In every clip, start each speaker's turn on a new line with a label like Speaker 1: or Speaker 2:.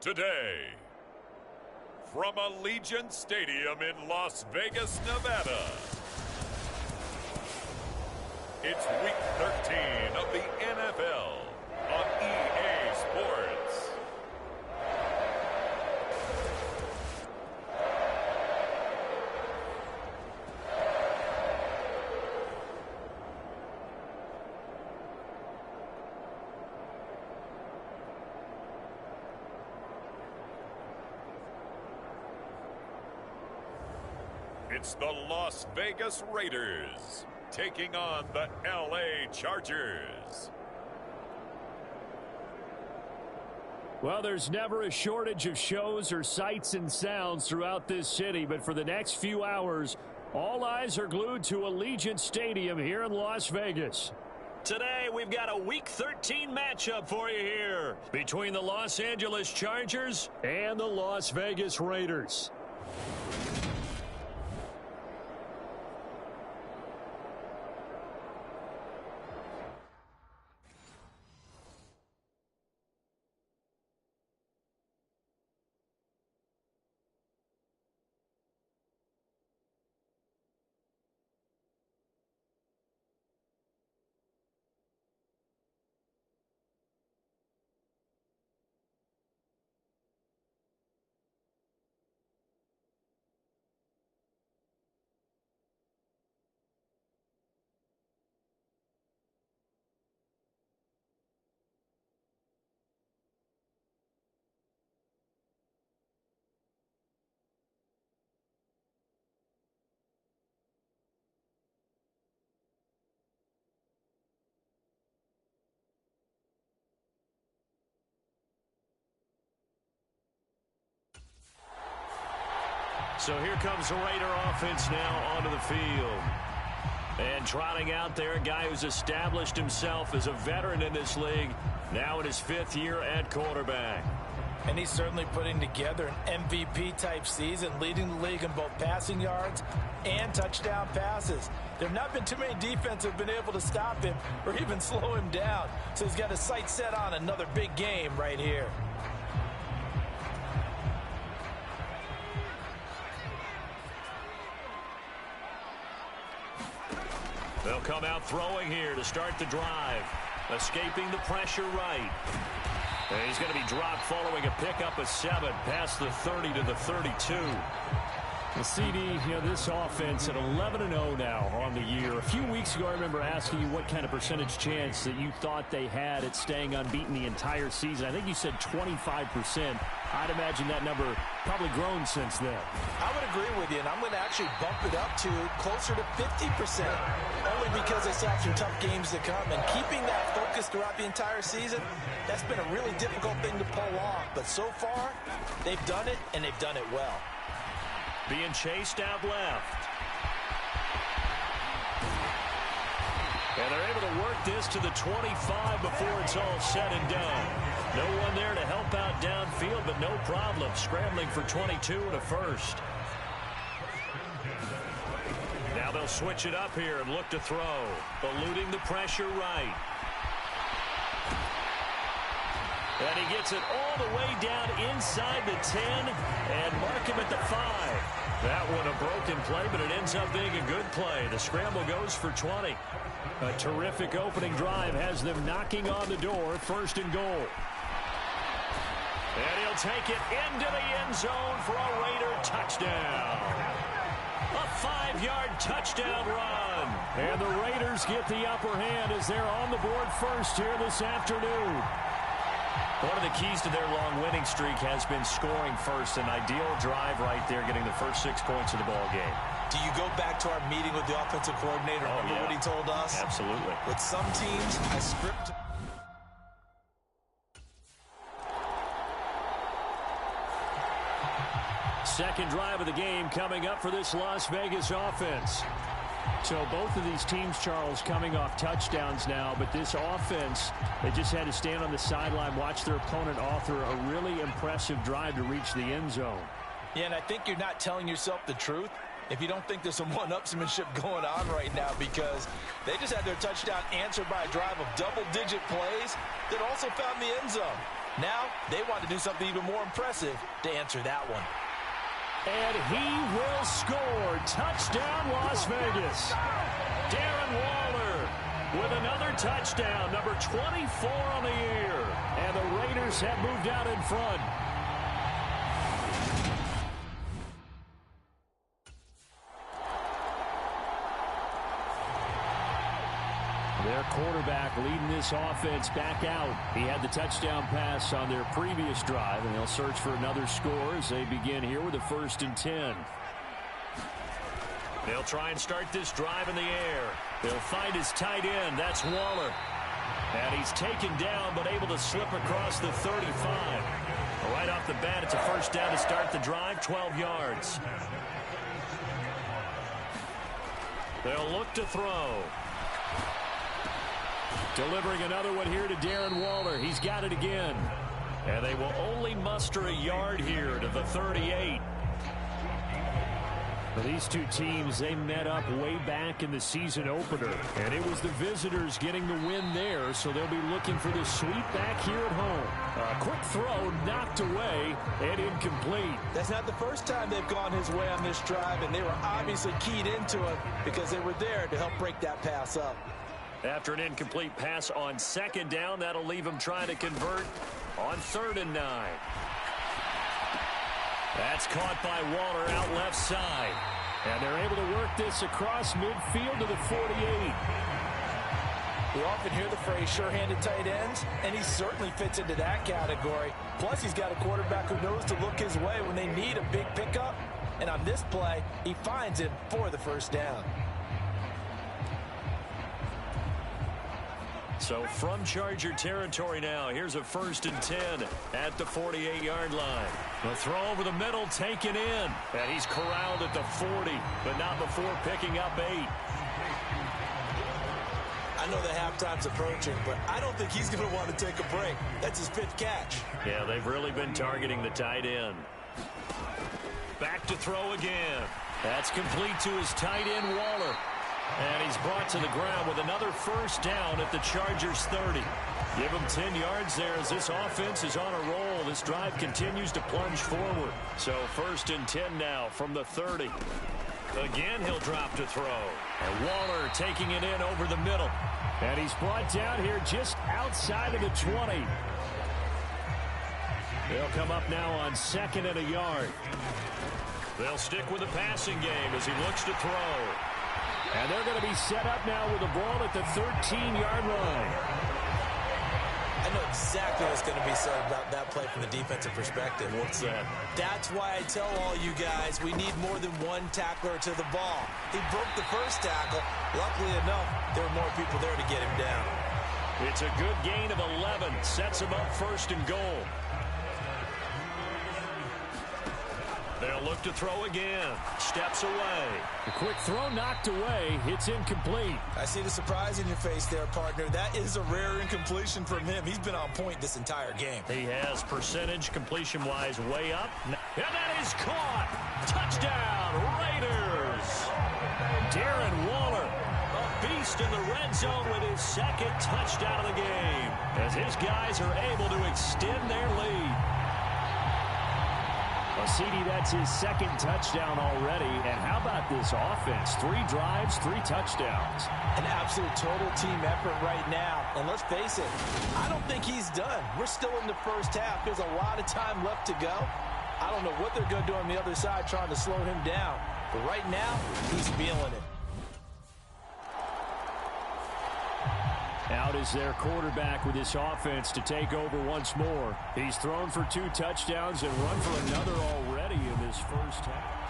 Speaker 1: Today, from Allegiant Stadium in Las Vegas, Nevada, it's Week 13 of the NFL on EA Sports. It's the Las Vegas Raiders taking on the LA Chargers.
Speaker 2: Well, there's never a shortage of shows or sights and sounds throughout this city, but for the next few hours, all eyes are glued to Allegiant Stadium here in Las Vegas. Today, we've got a Week 13 matchup for you here between the Los Angeles Chargers and the Las Vegas Raiders. So here comes the Raider offense now onto the field. And trotting out there, a guy who's established himself as a veteran in this league, now in his 5th year at quarterback.
Speaker 3: And he's certainly putting together an MVP-type season, leading the league in both passing yards and touchdown passes. There have not been too many defenses that have been able to stop him or even slow him down. So he's got his sights set on another big game right here.
Speaker 2: They'll come out throwing here to start the drive. Escaping the pressure right. And he's going to be dropped following a pickup of 7 past the 30 to the 32. The CD, this offense at 11-0 now on the year. A few weeks ago, I remember asking you what kind of percentage chance that you thought they had at staying unbeaten the entire season. I think you said 25%. I'd imagine that number probably grown since then.
Speaker 3: I would agree with you, and I'm going to actually bump it up to closer to 50%, only because they still have some tough games to come. And keeping that focus throughout the entire season, that's been a really difficult thing to pull off. But so far, they've done it, and they've done it well.
Speaker 2: Being chased out left. And they're able to work this to the 25 before it's all said and done. No one there to help out downfield, but no problem. Scrambling for 22 and a first. Now they'll switch it up here and look to throw. Eluding the pressure right. And he gets it all the way down inside the 10 and mark him at the 5. That one a broken play, but it ends up being a good play. The scramble goes for 20. A terrific opening drive has them knocking on the door, 1st and goal. And he'll take it into the end zone for a Raider touchdown. A 5-yard touchdown run. And the Raiders get the upper hand as they're on the board first here this afternoon. One of the keys to their long winning streak has been scoring first. An ideal drive right there, getting the first 6 points of the ball game.
Speaker 3: Do you go back to our meeting with the offensive coordinator? Remember what he told us?
Speaker 2: Absolutely.
Speaker 3: With some teams, I script.
Speaker 2: Second drive of the game coming up for this Las Vegas offense. So both of these teams, Charles, coming off touchdowns now, but this offense, they just had to stand on the sideline, watch their opponent author a really impressive drive to reach the end zone.
Speaker 3: Yeah, and I think you're not telling yourself the truth if you don't think there's some one-upsmanship going on right now, because they just had their touchdown answered by a drive of double-digit plays that also found the end zone. Now they want to do something even more impressive to answer that one.
Speaker 2: And he will score. Touchdown, Las Vegas. Darren Waller with another touchdown, number 24 on the year. And the Raiders have moved out in front. Their quarterback leading this offense back out. He had the touchdown pass on their previous drive, and they'll search for another score as they begin here with a 1st and 10. They'll try and start this drive in the air. They'll find his tight end. That's Waller. And he's taken down but able to slip across the 35. Right off the bat, it's a 1st down to start the drive, 12 yards. They'll look to throw. Delivering another one here to Darren Waller. He's got it again. And they will only muster a yard here to the 38. For these two teams, they met up way back in the season opener. And it was the visitors getting the win there, so they'll be looking for the sweep back here at home. A quick throw knocked away and incomplete.
Speaker 3: That's not the first time they've gone his way on this drive, and they were obviously keyed into it because they were there to help break that pass up.
Speaker 2: After an incomplete pass on 2nd down, that'll leave him trying to convert on 3rd and 9. That's caught by Waller out left side. And they're able to work this across midfield to the 48.
Speaker 3: We often hear the phrase sure-handed tight ends, and he certainly fits into that category. Plus, he's got a quarterback who knows to look his way when they need a big pickup. And on this play, he finds him for the 1st down.
Speaker 2: So from Charger territory now, here's a 1st and 10 at the 48-yard line. The throw over the middle taken in. And he's corralled at the 40, but not before picking up 8.
Speaker 3: I know the halftime's approaching, but I don't think he's going to want to take a break. That's his 5th catch.
Speaker 2: Yeah, they've really been targeting the tight end. Back to throw again. That's complete to his tight end, Waller. And he's brought to the ground with another 1st down at the Chargers 30. Give him 10 yards there as this offense is on a roll. This drive continues to plunge forward. So 1st and 10 now from the 30. Again, he'll drop to throw. And Waller taking it in over the middle. And he's brought down here just outside of the 20. They'll come up now on 2nd and a yard. They'll stick with the passing game as he looks to throw. And they're going to be set up now with the ball at the 13-yard line.
Speaker 3: I know exactly what's going to be said about that play from the defensive perspective.
Speaker 2: What's that?
Speaker 3: That's why I tell all you guys we need more than one tackler to the ball. He broke the 1st tackle. Luckily enough, there were more people there to get him down.
Speaker 2: It's a good gain of 11. Sets him up 1st and goal. They'll look to throw again. Steps away. The quick throw knocked away. It's incomplete.
Speaker 3: I see the surprise in your face there, partner. That is a rare incompletion from him. He's been on point this entire game.
Speaker 2: He has percentage completion-wise way up. And that is caught. Touchdown, Raiders. Darren Waller, a beast in the red zone with his 2nd touchdown of the game, as his guys are able to extend their lead. Well, CD, that's his 2nd touchdown already. And how about this offense? 3 drives, 3 touchdowns.
Speaker 3: An absolute total team effort right now. And let's face it, I don't think he's done. We're still in the 1st half. There's a lot of time left to go. I don't know what they're going to do on the other side trying to slow him down. But right now, he's feeling it.
Speaker 2: Out is their quarterback with this offense to take over once more. He's thrown for 2 touchdowns and run for another already in this 1st half.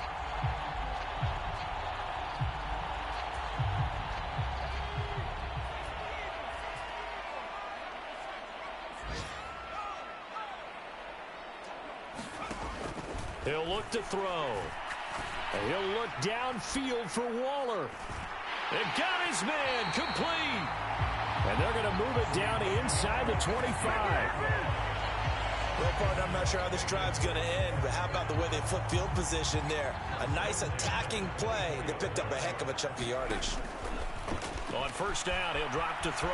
Speaker 2: He'll look to throw. And he'll look downfield for Waller. And got his man complete. And they're going to move it down inside the 25.
Speaker 3: Well, partner, I'm not sure how this drive's going to end, but how about the way they flip field position there? A nice attacking play. They picked up a heck of a chunk of yardage.
Speaker 2: On 1st down, he'll drop to throw.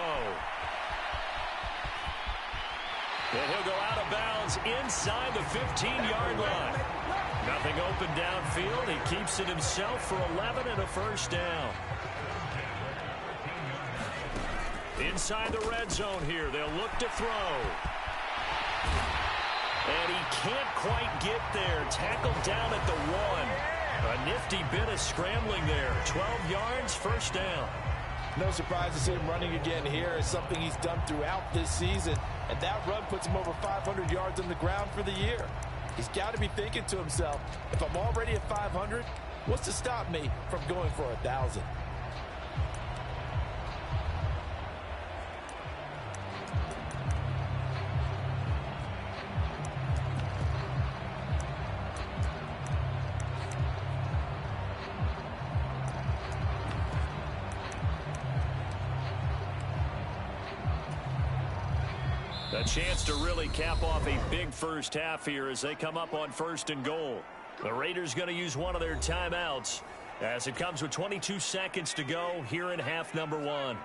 Speaker 2: And he'll go out of bounds inside the 15-yard line. Nothing open downfield. He keeps it himself for 11 and a first down. Inside the red zone here. They'll look to throw. And he can't quite get there. Tackled down at the 1. A nifty bit of scrambling there. 12 yards, first down.
Speaker 3: No surprise to see him running again here. It's something he's done throughout this season. And that run puts him over 500 yards on the ground for the year. He's got to be thinking to himself, if I'm already at 500, what's to stop me from going for 1,000?
Speaker 2: A chance to really cap off a big first half here as they come up on 1st and goal. The Raiders going to use one of their timeouts as it comes with 22 seconds to go here in half number 1.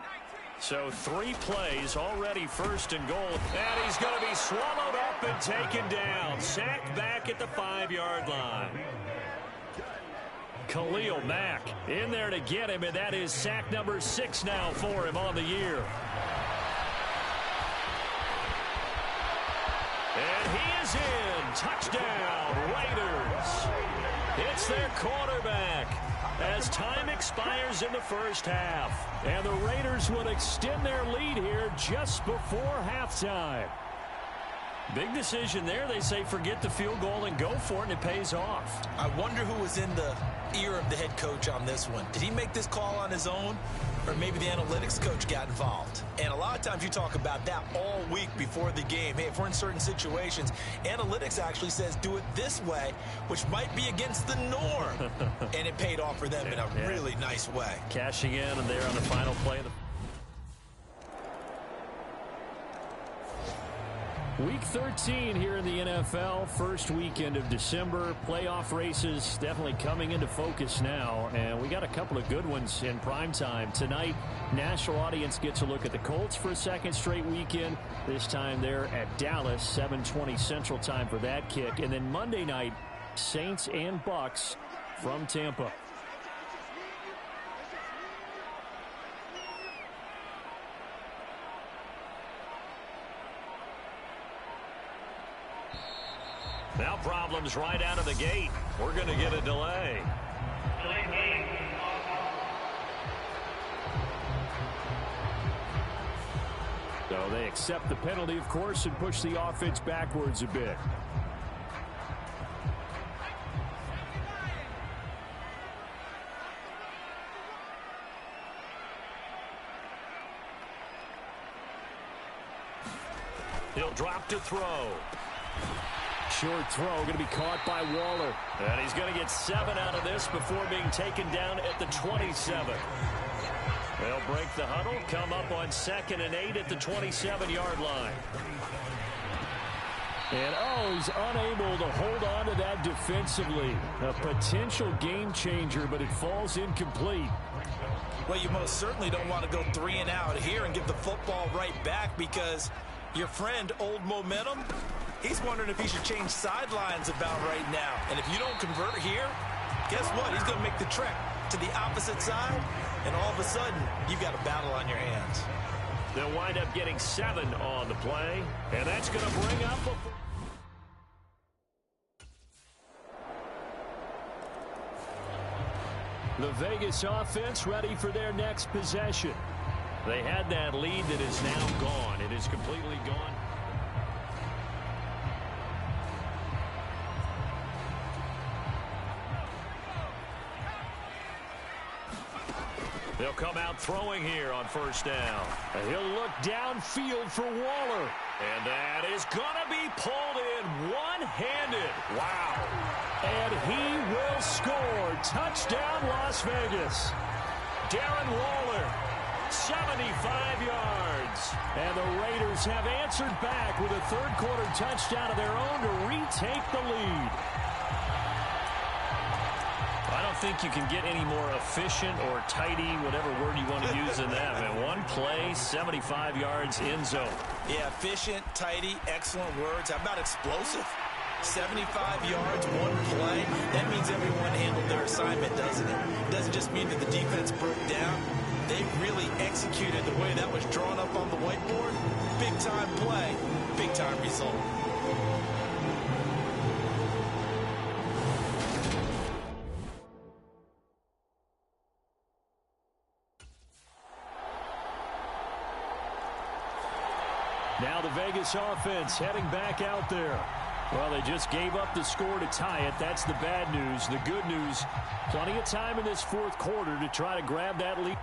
Speaker 2: So 3 plays already, 1st and goal. And he's going to be swallowed up and taken down. Sacked back at the 5-yard line. Khalil Mack in there to get him, and that is sack number 6 now for him on the year. And he is in. Touchdown, Raiders. It's their quarterback as time expires in the first half. And the Raiders will extend their lead here just before halftime. Big decision there. They say forget the field goal and go for it, and it pays off.
Speaker 3: I wonder who was in the ear of the head coach on this one. Did he make this call on his own? Or maybe the analytics coach got involved. And a lot of times you talk about that all week before the game. Hey, if we're in certain situations, analytics actually says do it this way, which might be against the norm. And it paid off for them in a really nice way.
Speaker 2: Cashing in and there on the final play of the Week 13 here in the NFL, first weekend of December. Playoff races definitely coming into focus now, and we got a couple of good ones in prime time. Tonight, national audience gets a look at the Colts for a second straight weekend. This time they're at Dallas, 7:20 Central Time for that kick. And then Monday night, Saints and Bucks from Tampa. Now problems right out of the gate. We're going to get a delay. So they accept the penalty, of course, and push the offense backwards a bit. He'll drop to throw. Short throw going to be caught by Waller. And he's going to get 7 out of this before being taken down at the 27. They'll break the huddle, come up on 2nd and 8 at the 27-yard line. And, he's unable to hold on to that defensively. A potential game changer, but it falls incomplete.
Speaker 3: Well, you most certainly don't want to go 3 and out here and give the football right back because your friend, Old Momentum, he's wondering if he should change sidelines about right now. And if you don't convert here, guess what? He's going to make the trek to the opposite side, and all of a sudden, you've got a battle on your hands.
Speaker 2: They'll wind up getting 7 on the play, and that's going to bring up a... The Vegas offense ready for their next possession. They had that lead that is now gone. It is completely gone. They'll come out throwing here on 1st down. And he'll look downfield for Waller. And that is going to be pulled in one-handed. Wow. And he will score. Touchdown, Las Vegas. Darren Waller, 75 yards. And the Raiders have answered back with a third-quarter touchdown of their own to retake the lead. I don't think you can get any more efficient or tidy, whatever word you want to use in that. Man, one play, 75 yards, end zone.
Speaker 3: Yeah, efficient, tidy, excellent words. How about explosive? 75 yards, one play. That means everyone handled their assignment, doesn't it? It doesn't just mean that the defense broke down. They really executed the way that was drawn up on the whiteboard. Big-time play, big-time result.
Speaker 2: Now the Vegas offense heading back out there. Well, they just gave up the score to tie it. That's the bad news. The good news, plenty of time in this fourth quarter to try to grab that lead.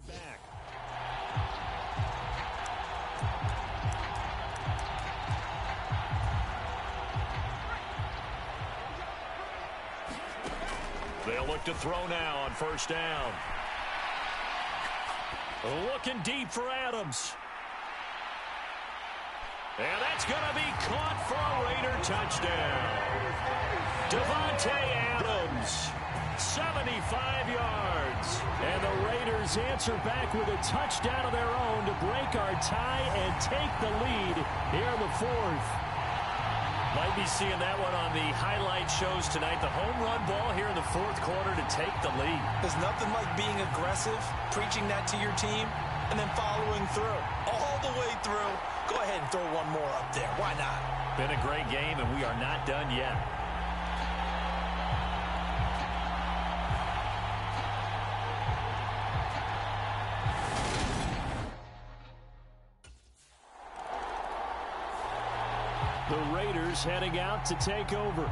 Speaker 2: Back. They'll look to throw now on first down. Looking deep for Adams. And that's going to be caught for a Raider touchdown. Devontae Adams, 75 yards. And the Raiders answer back with a touchdown of their own to break our tie and take the lead here in the fourth. Might be seeing that one on the highlight shows tonight. The home run ball here in the fourth quarter to take the lead.
Speaker 3: There's nothing like being aggressive, preaching that to your team, and then following through. All the way through. Go ahead and throw one more up there. Why not?
Speaker 2: Been a great game, and we are not done yet. The Raiders heading out to take over.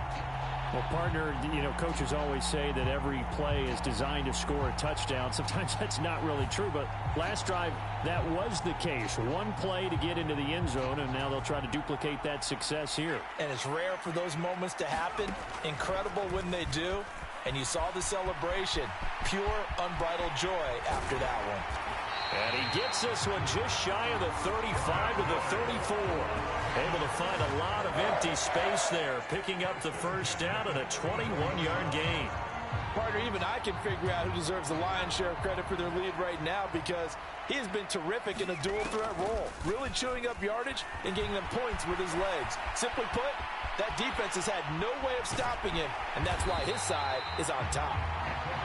Speaker 2: Well, partner, coaches always say that every play is designed to score a touchdown. Sometimes that's not really true, but last drive, that was the case. One play to get into the end zone, and now they'll try to duplicate that success here.
Speaker 3: And it's rare for those moments to happen. Incredible when they do. And you saw the celebration. Pure, unbridled joy after that one.
Speaker 2: And he gets this one just shy of the 35 to the 34. Able to find a lot of empty space there, picking up the first down and a 21-yard gain.
Speaker 3: Partner, even I can figure out who deserves the lion's share of credit for their lead right now because he has been terrific in a dual threat role, really chewing up yardage and getting them points with his legs. Simply put, that defense has had no way of stopping him, and that's why his side is on top.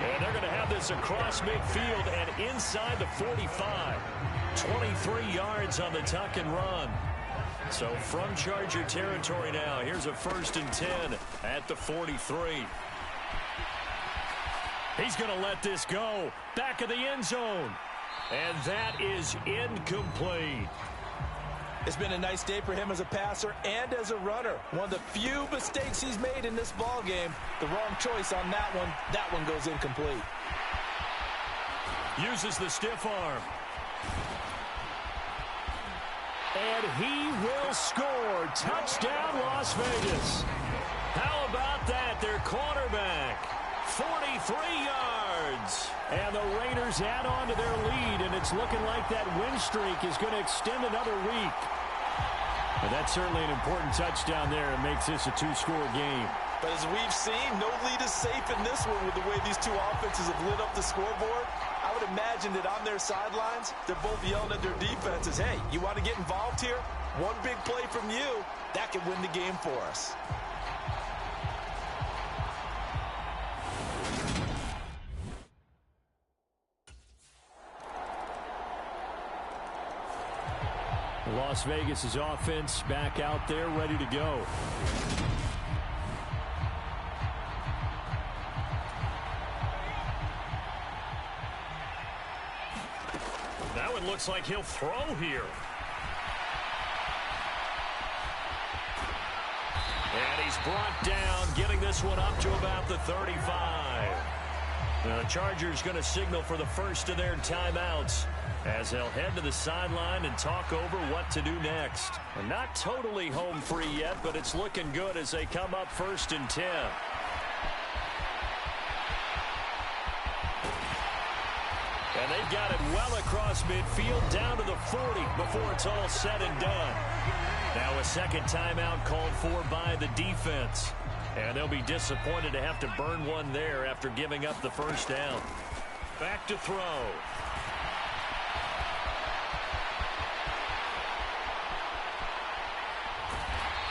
Speaker 2: And they're going to have this across midfield and inside the 45. 23 yards on the tuck and run. So from Charger territory now, here's a 1st and 10 at the 43. He's going to let this go. Back of the end zone. And that is incomplete.
Speaker 3: It's been a nice day for him as a passer and as a runner. One of the few mistakes he's made in this ball game. The wrong choice on that one. That one goes incomplete.
Speaker 2: Uses the stiff arm. And he will score. Touchdown, Las Vegas. How about that? Their quarterback. 43 yards. And the Raiders add on to their lead, and it's looking like that win streak is going to extend another week. And that's certainly an important touchdown there. It makes this a two-score game.
Speaker 3: But as we've seen, no lead is safe in this one with the way these two offenses have lit up the scoreboard. I would imagine that on their sidelines, they're both yelling at their defenses, hey, you want to get involved here? One big play from you, that could win the game for us.
Speaker 2: Las Vegas' offense back out there ready to go. That one looks like he'll throw here. And he's brought down, getting this one up to about the 35. The Chargers going to signal for the first of their timeouts as they'll head to the sideline and talk over what to do next. And not totally home free yet, but it's looking good as they come up 1st and 10. And they've got it well across midfield down to the 40 before it's all said and done. Now a second timeout called for by the defense. And they'll be disappointed to have to burn one there after giving up the first down. Back to throw.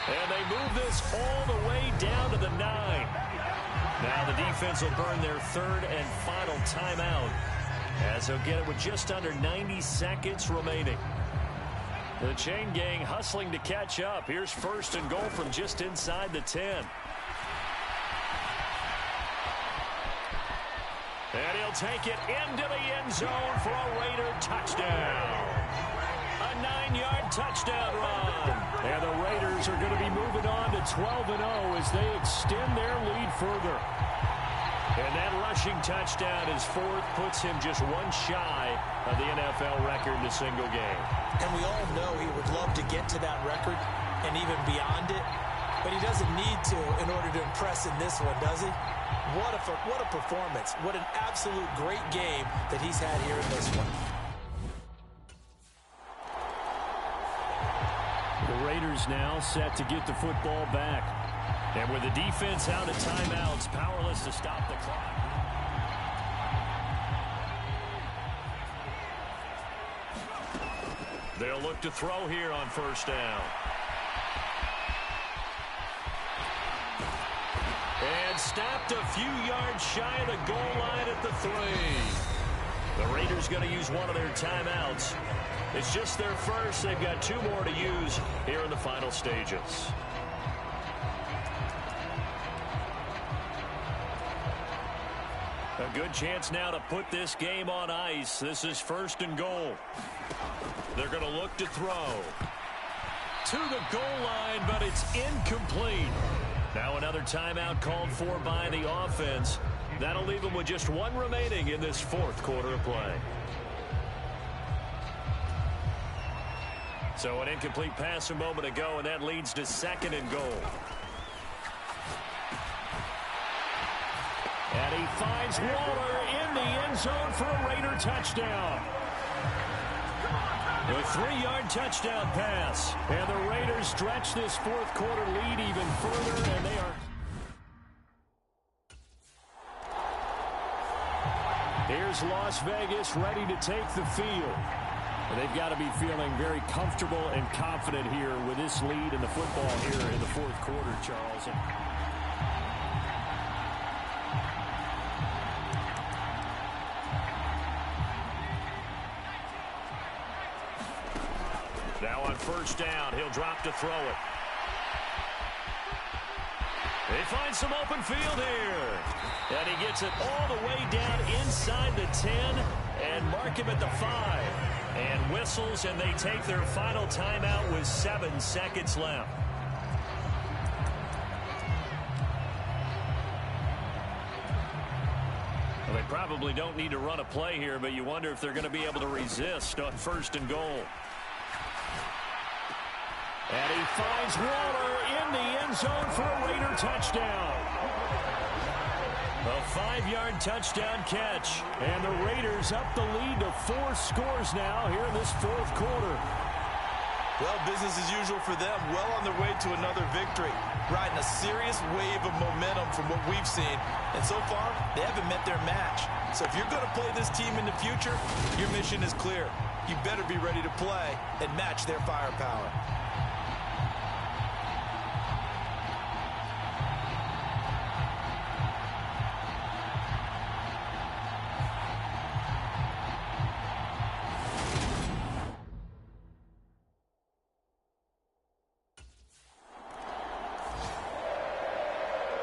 Speaker 2: And they move this all the way down to the 9. Now the defense will burn their third and final timeout, as they'll get it with just under 90 seconds remaining. The chain gang hustling to catch up. Here's first and goal from just inside the 10. And he'll take it into the end zone for a Raider touchdown. A 9-yard touchdown run. And the Raiders are going to be moving on to 12-0 as they extend their lead further. And that rushing touchdown, his fourth, puts him just one shy of the NFL record in a single game.
Speaker 3: And we all know he would love to get to that record and even beyond it, but he doesn't need to in order to impress in this one, does he? What a performance. What an absolute great game that he's had here in this one.
Speaker 2: The Raiders now set to get the football back. And with the defense out of timeouts, powerless to stop the clock. They'll look to throw here on first down. And stopped a few yards shy of the goal line at the 3. The Raiders going to use one of their timeouts. It's just their first. They've got 2 more to use here in the final stages. A good chance now to put this game on ice. This is first and goal. They're going to look to throw to the goal line, but it's incomplete. Now another timeout called for by the offense. That'll leave them with just 1 remaining in this fourth quarter of play. So an incomplete pass a moment ago, and that leads to second and goal. And he finds Waller in the end zone for a Raider touchdown. A 3-yard touchdown pass. And the Raiders stretch this fourth quarter lead even further, and they are... Here's Las Vegas ready to take the field. And they've got to be feeling very comfortable and confident here with this lead in the football here in the fourth quarter, Charles. Now on first down, he'll drop to throw it. They find some open field here. And he gets it all the way down inside the 10 and mark him at the 5. And whistles, and they take their final timeout with 7 seconds left. Well, they probably don't need to run a play here, but you wonder if they're going to be able to resist on first and goal. And he finds Waller in the end zone for a Raider touchdown. A 5-yard touchdown catch. And the Raiders up the lead to 4 scores now here in this fourth quarter.
Speaker 3: Well, business as usual for them. Well on their way to another victory. Riding a serious wave of momentum from what we've seen. And so far, they haven't met their match. So if you're going to play this team in the future, your mission is clear. You better be ready to play and match their firepower.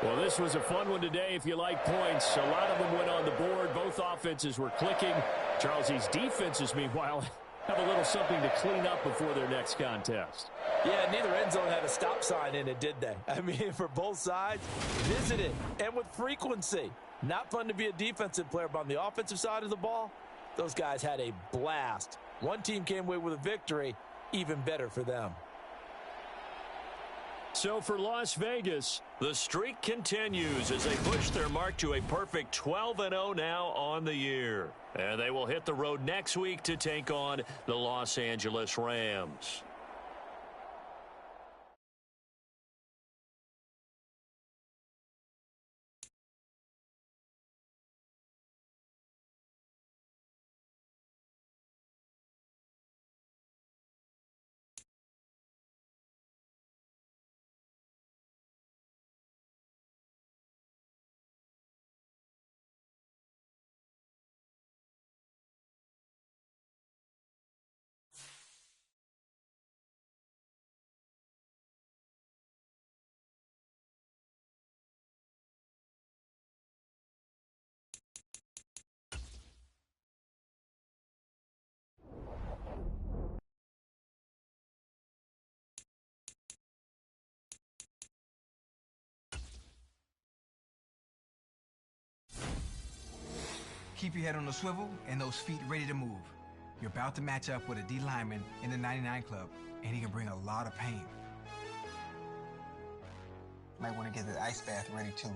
Speaker 2: Well, this was a fun one today if you like points. A lot of them went on the board. Both offenses were clicking. Charles, these defenses, meanwhile, have a little something to clean up before their next contest.
Speaker 3: Yeah, neither end zone had a stop sign in it, did they? I mean, for both sides, visited and with frequency. Not fun to be a defensive player, but on the offensive side of the ball, those guys had a blast. One team came away with a victory, even better for them.
Speaker 2: So for Las Vegas, the streak continues as they push their mark to a perfect 12-0 now on the year. And they will hit the road next week to take on the Los Angeles Rams.
Speaker 4: Keep your head on the swivel and those feet ready to move. You're about to match up with a D lineman in the 99 club, and he can bring a lot of pain. Might want to get the ice bath ready too.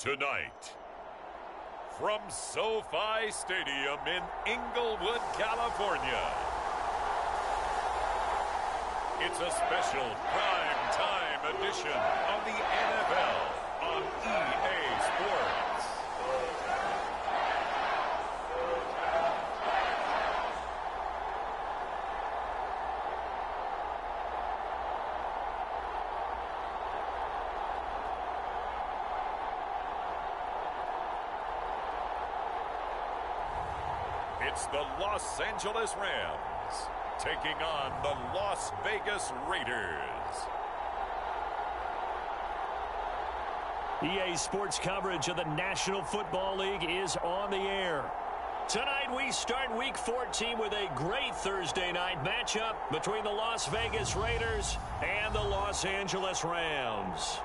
Speaker 1: Tonight, from SoFi Stadium in Inglewood, California, it's a special prime time edition of the NFL on EA Sports. It's the Los Angeles Rams taking on the Las Vegas Raiders.
Speaker 2: EA Sports coverage of the National Football League is on the air. Tonight we start Week 14 with a great Thursday night matchup between the Las Vegas Raiders and the Los Angeles Rams.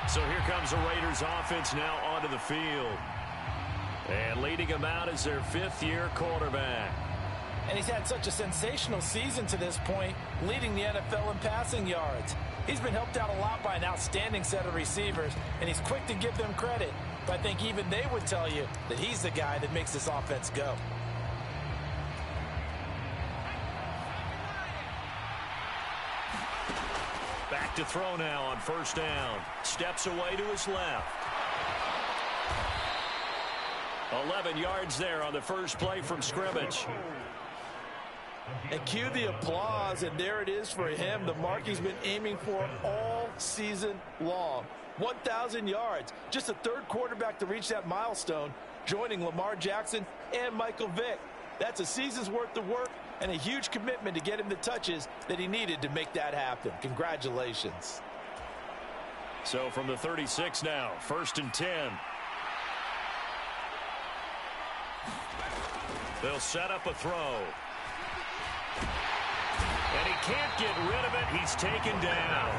Speaker 2: So here comes the Raiders offense now onto the field. And leading them out is their fifth-year quarterback.
Speaker 3: And he's had such a sensational season to this point, leading the NFL in passing yards. He's been helped out a lot by an outstanding set of receivers, and he's quick to give them credit. But I think even they would tell you that he's the guy that makes this offense go.
Speaker 2: Back to throw now on first down. Steps away to his left. 11 yards there on the first play from scrimmage.
Speaker 3: And cue the applause, and there it is for him, the mark he's been aiming for all season long. 1,000 yards. Just a third quarterback to reach that milestone, joining Lamar Jackson and Michael Vick. That's a season's worth of work and a huge commitment to get him the touches that he needed to make that happen. Congratulations.
Speaker 2: So from the 36 now, 1st and 10. They'll set up a throw. And he can't get rid of it. He's taken down.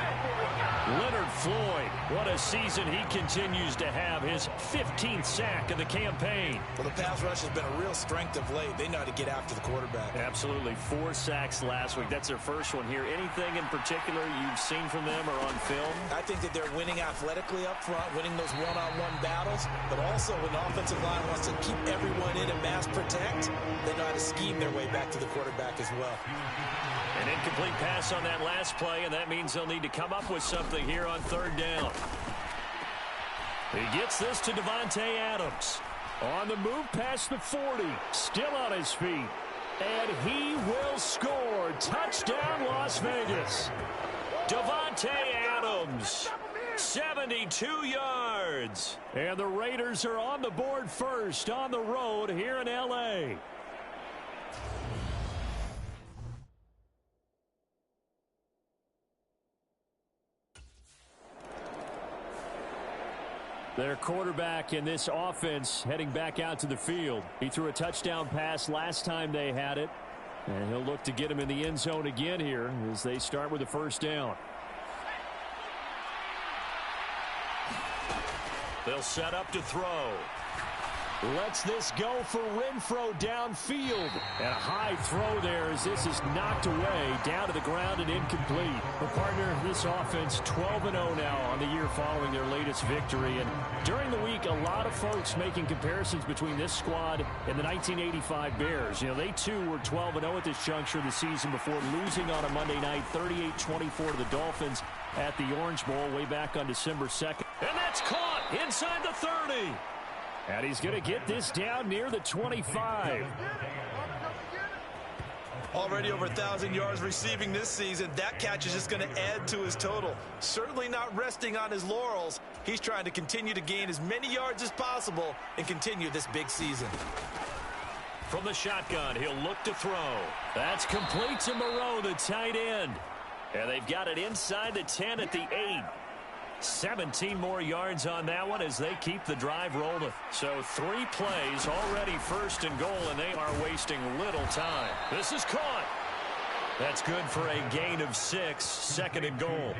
Speaker 2: Leonard Floyd, what a season he continues to have. His 15th sack of the campaign.
Speaker 3: Well, the pass rush has been a real strength of late. They know how to get after the quarterback.
Speaker 2: Absolutely. 4 sacks last week. That's their first one here. Anything in particular you've seen from them or on film?
Speaker 3: I think that they're winning athletically up front, winning those one-on-one battles, but also when the offensive line wants to keep everyone in and mass protect, they know how to scheme their way back to the quarterback as well.
Speaker 2: An incomplete pass on that last play, and that means they'll need to come up with something here on third down. He gets this to Davante Adams. On the move past the 40. Still on his feet. And he will score. Touchdown, Las Vegas. Davante Adams. 72 yards. And the Raiders are on the board first on the road here in L.A. Their quarterback in this offense heading back out to the field. He threw a touchdown pass last time they had it. And he'll look to get him in the end zone again here as they start with the first down. They'll set up to throw. Lets this go for Renfro downfield. And a high throw there as this is knocked away down to the ground and incomplete. The partner, this offense 12-0 now on the year following their latest victory. And during the week, a lot of folks making comparisons between this squad and the 1985 Bears. You know, they too were 12-0 at this juncture of the season before losing on a Monday night 38-24 to the Dolphins at the Orange Bowl way back on December 2nd. And that's caught inside the 30. And he's going to get this down near the 25.
Speaker 3: Already over 1,000 yards receiving this season. That catch is just going to add to his total. Certainly not resting on his laurels. He's trying to continue to gain as many yards as possible and continue this big season.
Speaker 2: From the shotgun, he'll look to throw. That's complete to Moreau, the tight end. And they've got it inside the 10 at the 8. 17 more yards on that one as they keep the drive rolling. So 3 plays already first and goal, and they are wasting little time. This is caught. That's good for a gain of 6, second and goal.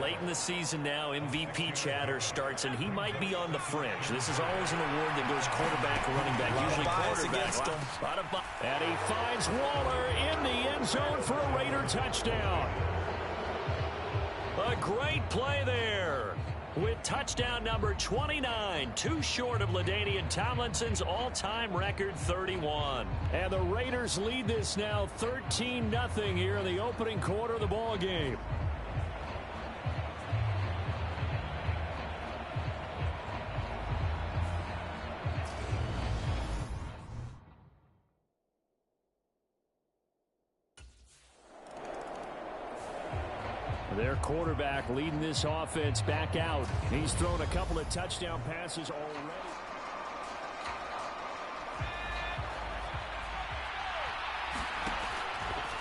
Speaker 2: Late in the season now, MVP chatter starts, and he might be on the fringe. This is always an award that goes quarterback or running back, usually quarterback. And he finds Waller in the end zone for a Raider touchdown. A great play there with touchdown number 29, too short of LaDainian Tomlinson's all-time record 31. And the Raiders lead this now 13-0 here in the opening quarter of the ball game. Their quarterback leading this offense back out. He's thrown a couple of touchdown passes already.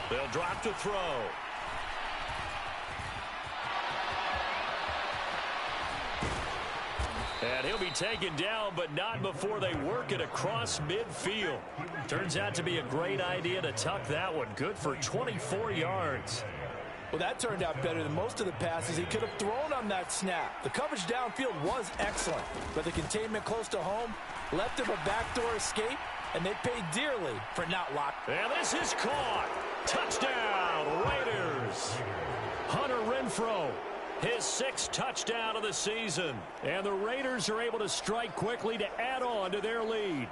Speaker 2: They'll drop to throw. And he'll be taken down, but not before they work it across midfield. Turns out to be a great idea to tuck that one. Good for 24 yards.
Speaker 3: Well, that turned out better than most of the passes he could have thrown on that snap. The coverage downfield was excellent, but the containment close to home left him a backdoor escape, and they paid dearly for not locking.
Speaker 2: And this is caught. Touchdown, Raiders. Hunter Renfrow, his 6th touchdown of the season. And the Raiders are able to strike quickly to add on to their lead.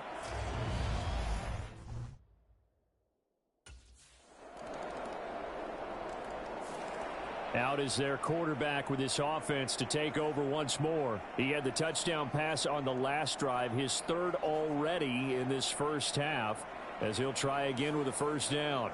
Speaker 2: Out is their quarterback with this offense to take over once more. He had the touchdown pass on the last drive, his 3rd already in this first half, as he'll try again with a first down.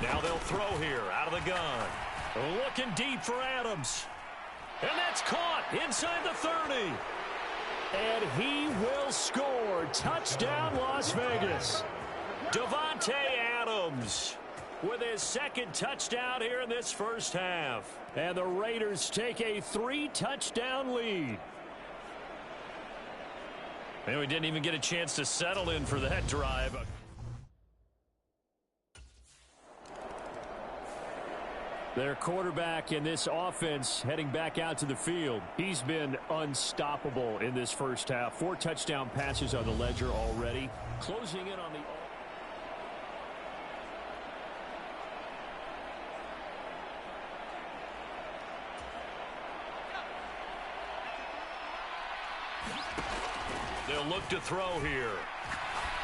Speaker 2: Now they'll throw here out of the gun. Looking deep for Adams. And that's caught inside the 30. And he will score. Touchdown, Las Vegas. Davante Adams with his 2nd touchdown here in this first half. And the Raiders take a 3-touchdown lead. And we didn't even get a chance to settle in for that drive. Their quarterback in this offense heading back out to the field. He's been unstoppable in this first half. 4 touchdown passes on the ledger already. Closing in on the... They'll look to throw here.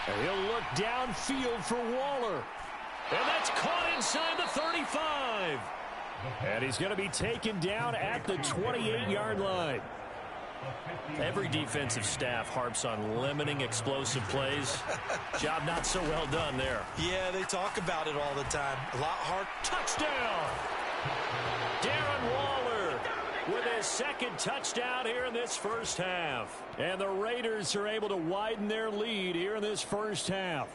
Speaker 2: And he'll look downfield for Waller. And that's caught inside the 35. And he's going to be taken down at the 28-yard line. Every defensive staff harps on limiting explosive plays. Job not so well done there.
Speaker 3: Yeah, they talk about it all the time. A lot hard.
Speaker 2: Touchdown! Darren Waller with his 2nd touchdown here in this first half. And the Raiders are able to widen their lead here in this first half.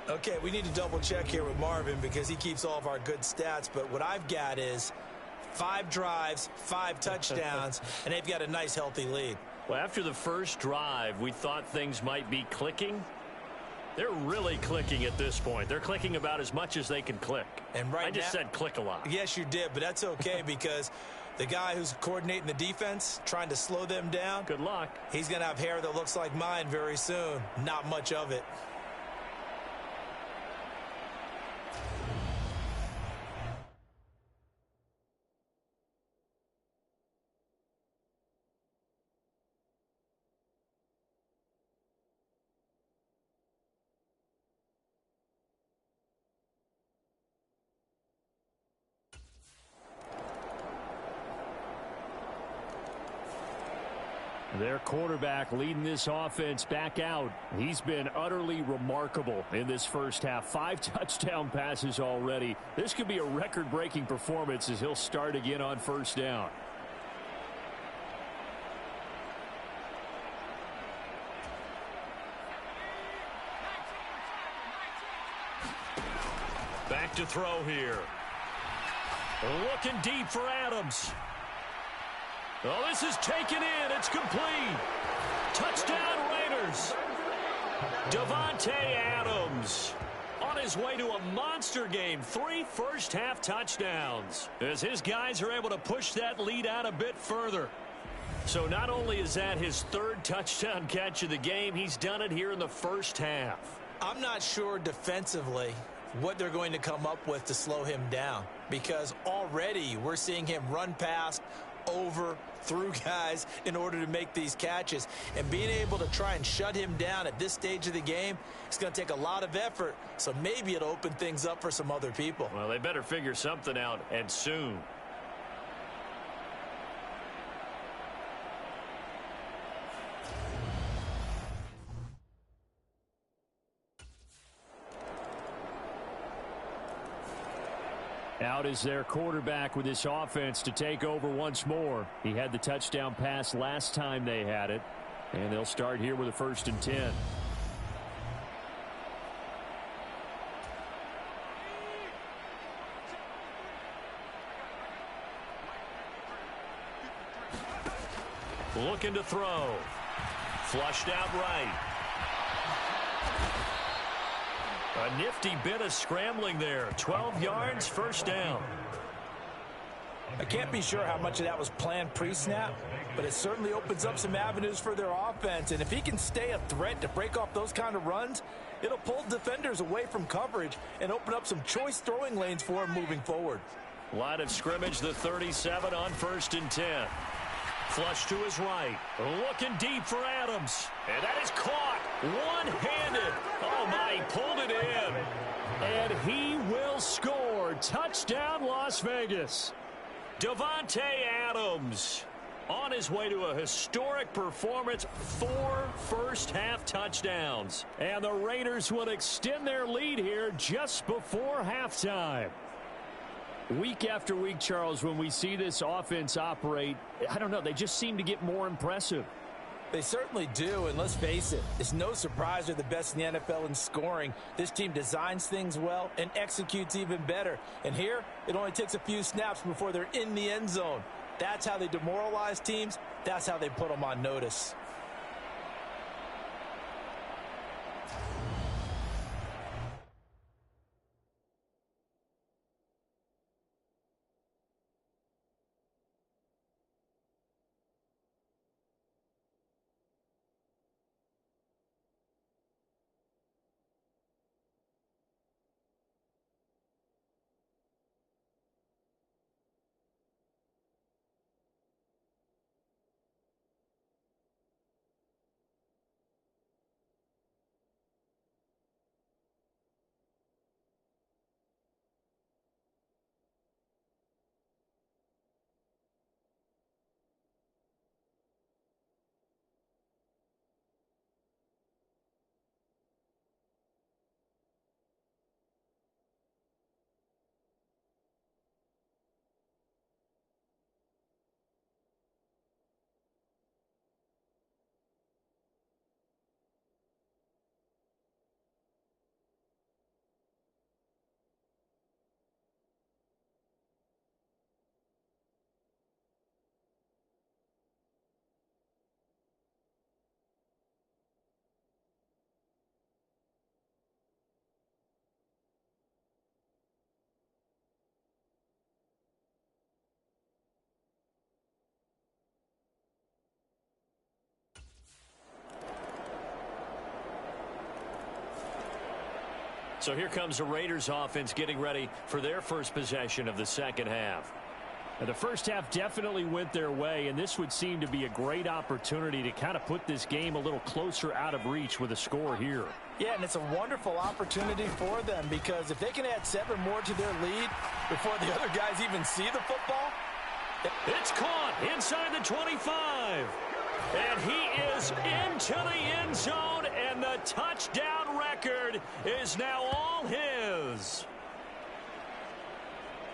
Speaker 3: Okay, we need to double check here with Marvin because he keeps all of our good stats. But what I've got is 5 drives, 5 touchdowns, and they've got a nice, healthy lead.
Speaker 2: Well, after the first drive, we thought things might be clicking. They're really clicking at this point. They're clicking about as much as they can click.
Speaker 3: And right
Speaker 2: I just said click a lot.
Speaker 3: Yes, you did, but that's okay because the guy who's coordinating the defense, trying to slow them down.
Speaker 2: Good luck.
Speaker 3: He's going to have hair that looks like mine very soon. Not much of it.
Speaker 2: Their quarterback leading this offense back out. He's been utterly remarkable in this first half. 5 touchdown passes already. This could be a record-breaking performance as he'll start again on first down. Back to throw here. Looking deep for Adams. Oh, this is taken in. It's complete. Touchdown Raiders. Davante Adams on his way to a monster game. 3 first-half touchdowns as his guys are able to push that lead out a bit further. So not only is that his 3rd touchdown catch of the game, he's done it here in the first half.
Speaker 3: I'm not sure defensively what they're going to come up with to slow him down, because already we're seeing him run past, over, through guys in order to make these catches. And being able to try and shut him down at this stage of the game, it's going to take a lot of effort. So maybe it'll open things up for some other people.
Speaker 2: Well, they better figure something out, and soon. Out is their quarterback with this offense to take over once more. He had the touchdown pass last time they had it. And they'll start here with a 1st and 10. Looking to throw. Flushed out right. A nifty bit of scrambling there. 12 yards, first down.
Speaker 3: I can't be sure how much of that was planned pre-snap, but it certainly opens up some avenues for their offense. And if he can stay a threat to break off those kind of runs, it'll pull defenders away from coverage and open up some choice throwing lanes for him moving forward.
Speaker 2: Line of scrimmage, the 37 on 1st and 10. Flush to his right. Looking deep for Adams. And that is caught one-handed. Oh, my, he pulled it in. And he will score. Touchdown, Las Vegas. Davante Adams on his way to a historic performance. 4 first-half touchdowns. And the Raiders will extend their lead here just before halftime. Week after week, Charles, when we see this offense operate, I don't know, they just seem to get more impressive.
Speaker 3: They certainly do, and let's face it, it's no surprise they're the best in the NFL in scoring. This team designs things well and executes even better. And here, it only takes a few snaps before they're in the end zone. That's how they demoralize teams. That's how they put them on notice.
Speaker 2: So here comes the Raiders offense getting ready for their first possession of the second half. Now, the first half definitely went their way, and this would seem to be a great opportunity to kind of put this game a little closer out of reach with a score here.
Speaker 3: Yeah, and it's a wonderful opportunity for them, because if they can add 7 more to their lead before the other guys even see the football.
Speaker 2: It's caught inside the 25. And he is into the end zone, and the touchdown record is now all his.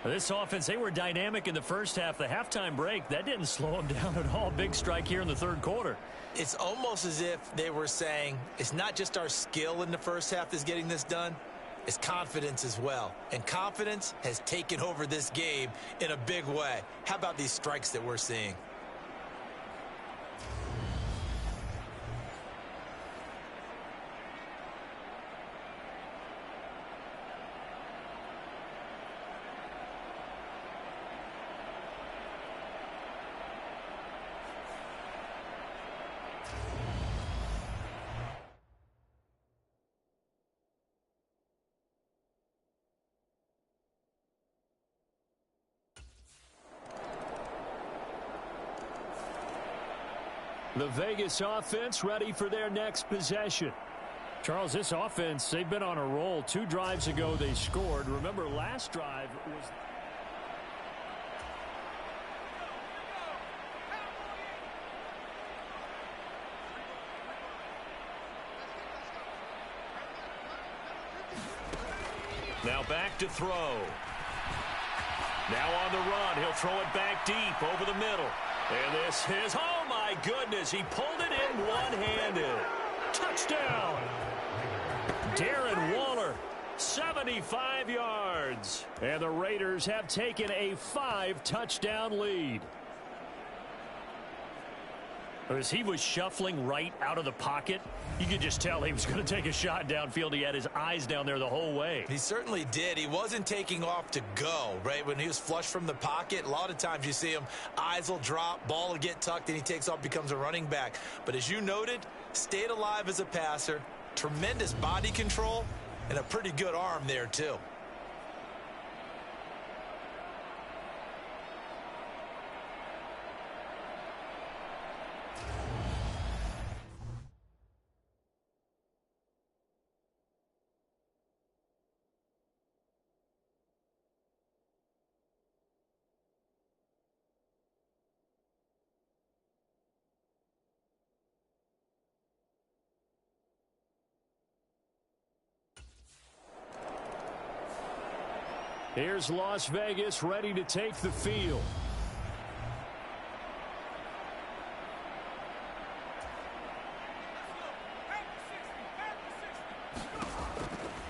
Speaker 2: This offense, they were dynamic in the first half. The halftime break, that didn't slow them down at all. Big strike here in the third quarter.
Speaker 3: It's almost as if they were saying, it's not just our skill in the first half that's getting this done, it's confidence as well. And confidence has taken over this game in a big way. How about these strikes that we're seeing?
Speaker 2: The Vegas offense ready for their next possession. Charles, this offense, they've been on a roll. 2 drives ago they scored. Remember, last drive was... Now back to throw. Now on the run. He'll throw it back deep over the middle. And this is, oh my goodness, he pulled it in one-handed. Touchdown. Darren Waller, 75 yards. And the Raiders have taken a 5-touchdown lead. As he was shuffling right out of the pocket, you could just tell he was going to take a shot downfield. He had his eyes down there the whole way.
Speaker 3: He certainly did. He wasn't taking off to go, right? When he was flush from the pocket, a lot of times you see him, eyes will drop, ball will get tucked, and he takes off, becomes a running back. But as you noted, stayed alive as a passer, tremendous body control, and a pretty good arm there, too.
Speaker 2: Here's Las Vegas ready to take the field.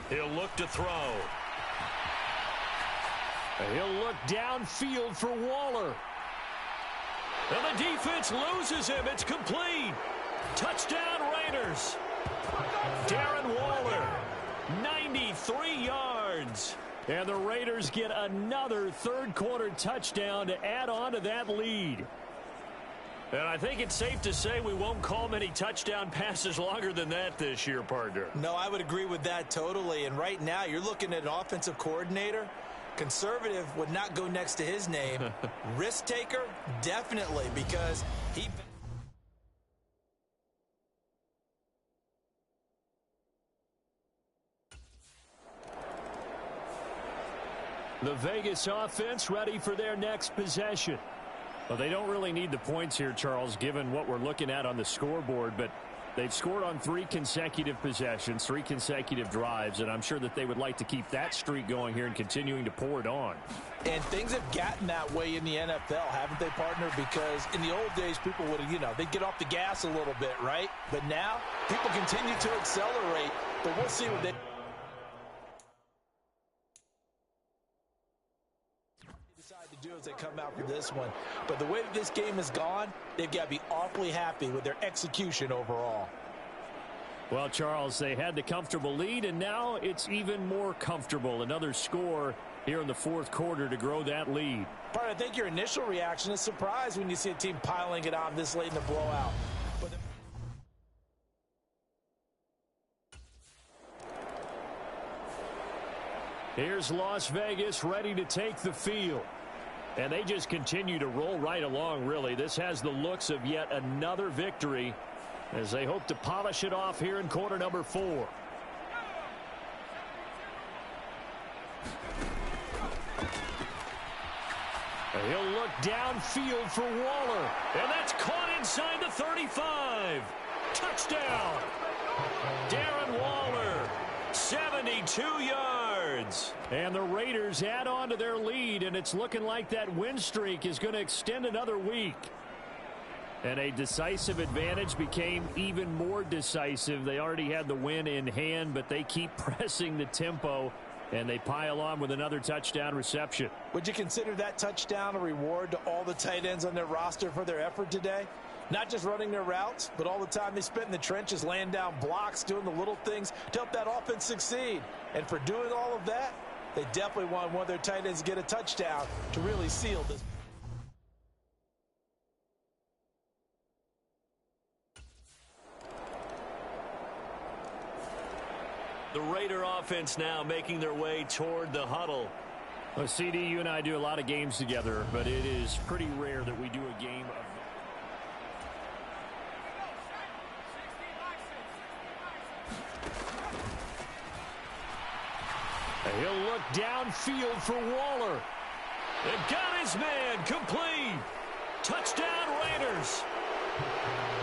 Speaker 2: He'll look to throw. He'll look downfield for Waller. And the defense loses him. It's complete. Touchdown Raiders. Darren Waller, 93 yards. And the Raiders get another third-quarter touchdown to add on to that lead. And I think it's safe to say we won't call many touchdown passes longer than that this year, partner.
Speaker 3: No, I would agree with that totally. And right now, you're looking at an offensive coordinator. Conservative would not go next to his name. Risk taker, definitely, because he...
Speaker 2: The Vegas offense ready for their next possession. Well, they don't really need the points here, Charles, given what we're looking at on the scoreboard, but they've scored on 3 consecutive possessions, 3 consecutive drives, and I'm sure that they would like to keep that streak going here and continuing to pour it on.
Speaker 3: And things have gotten that way in the NFL, haven't they, partner? Because in the old days, people would have, they'd get off the gas a little bit, right? But now, people continue to accelerate, but we'll see what they... do as they come out for this one. But the way that this game has gone, they've got to be awfully happy with their execution overall.
Speaker 2: Well, Charles, they had the comfortable lead, and now it's even more comfortable. Another score here in the fourth quarter to grow that lead.
Speaker 3: But I think your initial reaction is surprise when you see a team piling it on this late in the blowout. But
Speaker 2: here's Las Vegas ready to take the field. And they just continue to roll right along, really. This has the looks of yet another victory as they hope to polish it off here in quarter number 4. He'll look downfield for Waller. And that's caught inside the 35. Touchdown. Darren Waller, 72 yards. And the Raiders add on to their lead, and it's looking like that win streak is going to extend another week. And a decisive advantage became even more decisive. They already had the win in hand, but they keep pressing the tempo, and they pile on with another touchdown reception.
Speaker 3: Would you consider that touchdown a reward to all the tight ends on their roster for their effort today? Not just running their routes, but all the time they spent in the trenches, laying down blocks, doing the little things to help that offense succeed. And for doing all of that, they definitely want one of their tight ends to get a touchdown to really seal this.
Speaker 2: The Raider offense now making their way toward the huddle.
Speaker 5: Well, CD, you and I do a lot of games together, but it is pretty rare that we do a game of...
Speaker 2: He'll look downfield for Waller. And got his man complete. Touchdown Raiders.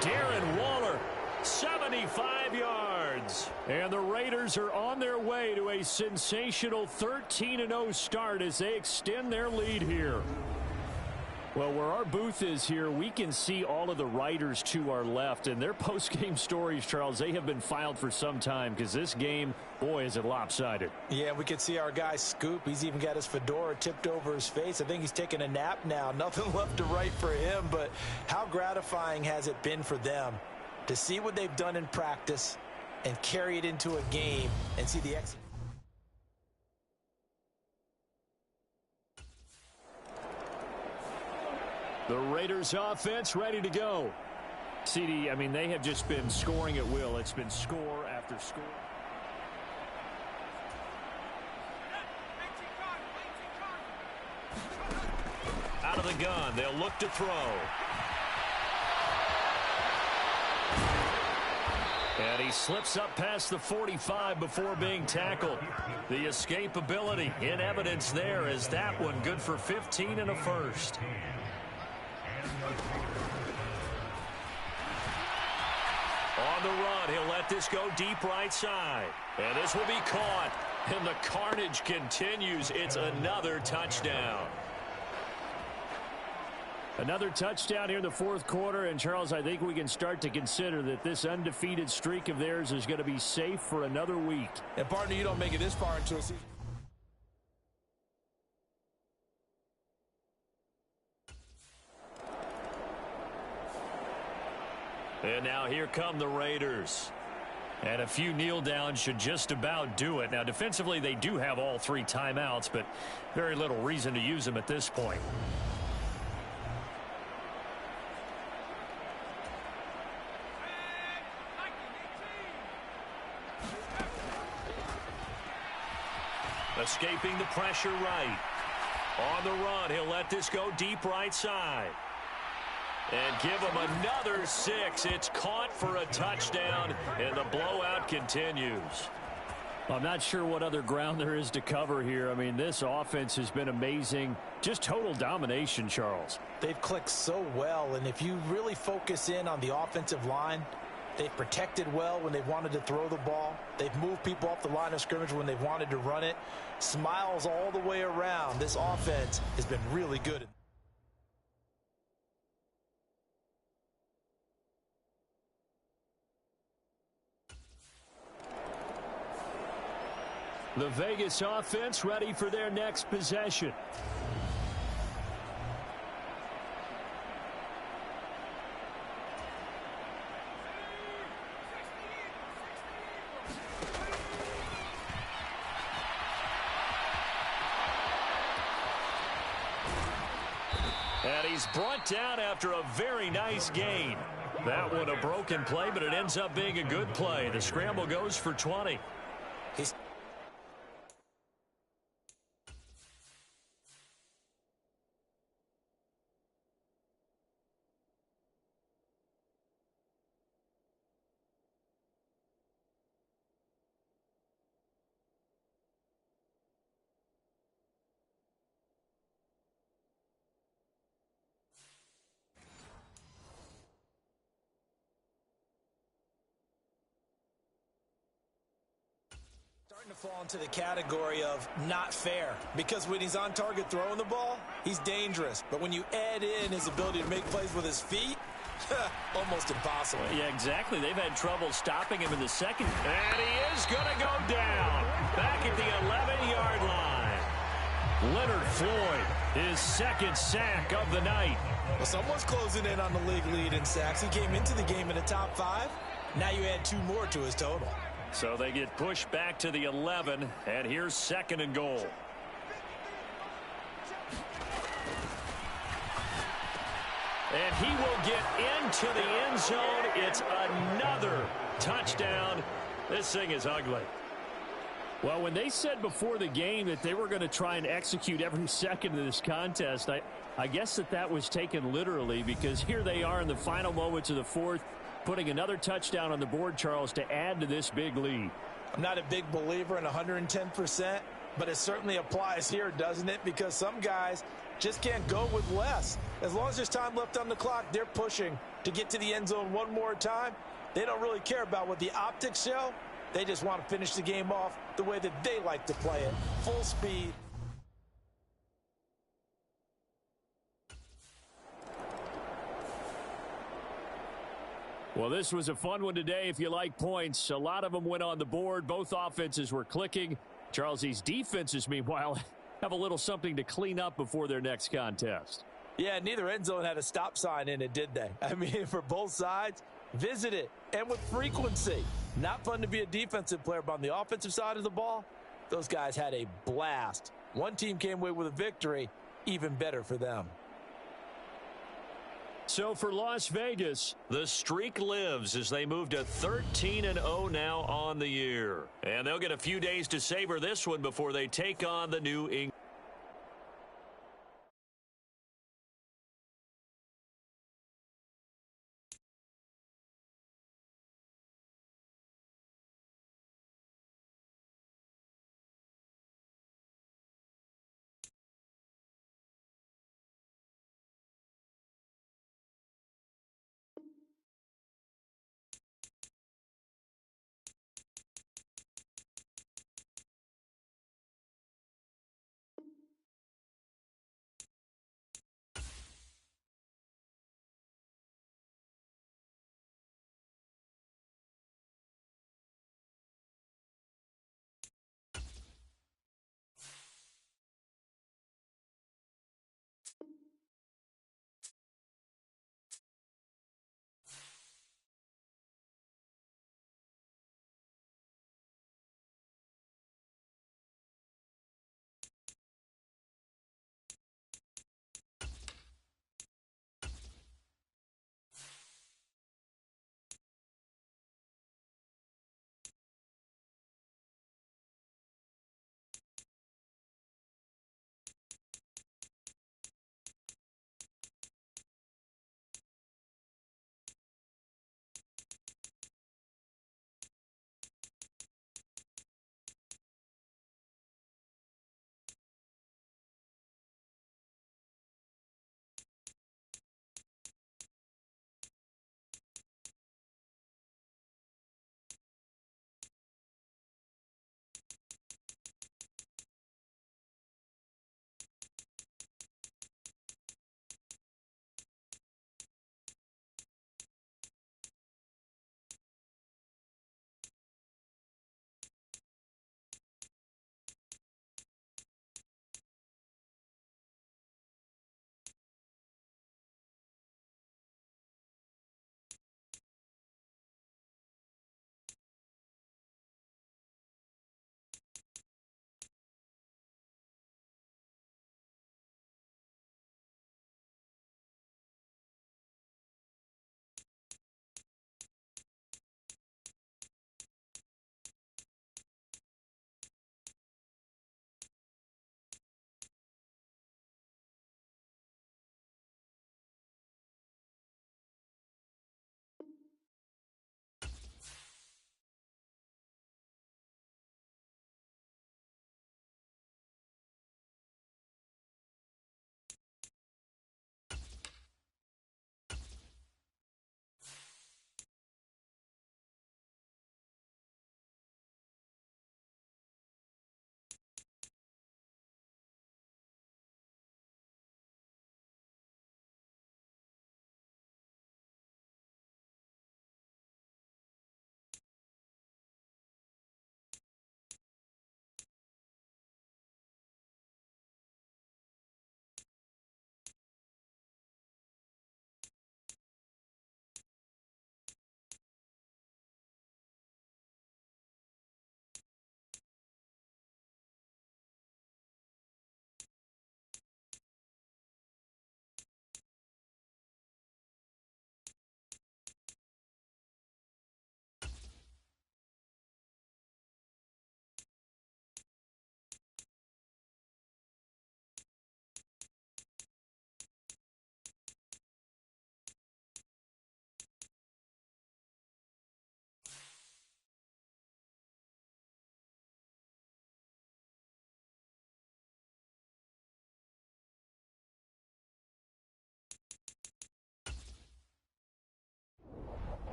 Speaker 2: Darren Waller, 75 yards. And the Raiders are on their way to a sensational 13-0 start as they extend their lead here.
Speaker 5: Well, where our booth is here, we can see all of the writers to our left, and their post-game stories, Charles, they have been filed for some time because this game, boy, is it lopsided.
Speaker 3: Yeah, we can see our guy Scoop. He's even got his fedora tipped over his face. I think he's taking a nap now. Nothing left to write for him, but how gratifying has it been for them to see what they've done in practice and carry it into a game and see the execution.
Speaker 2: The Raiders offense ready to go.
Speaker 5: CD, I mean, they have just been scoring at will. It's been score after score.
Speaker 2: Out of the gun, they'll look to throw. And he slips up past the 45 before being tackled. The escapability in evidence there as that one good for 15 and a first. On the run, he'll let this go deep right side. And this will be caught. And the carnage continues. It's another touchdown.
Speaker 5: Another touchdown here in the fourth quarter. And, Charles, I think we can start to consider that this undefeated streak of theirs is going to be safe for another week.
Speaker 3: And, partner, you don't make it this far into a season.
Speaker 2: And now here come the Raiders.
Speaker 5: And a few kneel downs should just about do it. Now, defensively, they do have all three timeouts, but very little reason to use them at this point.
Speaker 2: Escaping the pressure right. On the run, he'll let this go deep right side. And give him another 6. It's caught for a touchdown, and the blowout continues.
Speaker 5: I'm not sure what other ground there is to cover here. I mean, this offense has been amazing. Just total domination, Charles.
Speaker 3: They've clicked so well, and if you really focus in on the offensive line, they've protected well when they've wanted to throw the ball. They've moved people off the line of scrimmage when they've wanted to run it. Smiles all the way around. This offense has been really good.
Speaker 2: The Vegas offense ready for their next possession. And he's brought down after a very nice gain. That one a broken play, but it ends up being a good play. The scramble goes for 20.
Speaker 3: He's fall into the category of not fair, because when he's on target throwing the ball, he's dangerous. But when you add in his ability to make plays with his feet, almost impossible.
Speaker 5: Yeah, exactly. They've had trouble stopping him in the second. And he is going to go down back at the 11-yard line. Leonard Floyd, his second sack of the night.
Speaker 3: Well, someone's closing in on the league lead in sacks. He came into the game in the top 5. Now you add 2 more to his total.
Speaker 5: So they get pushed back to the 11, and here's 2nd and goal. And he will get into the end zone. It's another touchdown. This thing is ugly. Well, when they said before the game that they were going to try and execute every second of this contest, I guess that was taken literally, because here they are in the final moments of the 4th, putting another touchdown on the board, Charles, to add to this big lead.
Speaker 3: I'm not a big believer in 110%, but it certainly applies here, doesn't it? Because some guys just can't go with less. As long as there's time left on the clock, they're pushing to get to the end zone one more time. They don't really care about what the optics show. They just want to finish the game off the way that they like to play it. Full speed.
Speaker 5: Well, this was a fun one today if you like points. A lot of them went on the board. Both offenses were clicking. Charles, these defenses, meanwhile, have a little something to clean up before their next contest.
Speaker 3: Yeah, neither end zone had a stop sign in it, did they? I mean, for both sides, visit it, and with frequency. Not fun to be a defensive player, but on the offensive side of the ball, those guys had a blast. One team came away with a victory, even better for them.
Speaker 5: So for Las Vegas, the streak lives as they move to 13-0 now on the year. And they'll get a few days to savor this one before they take on the New England.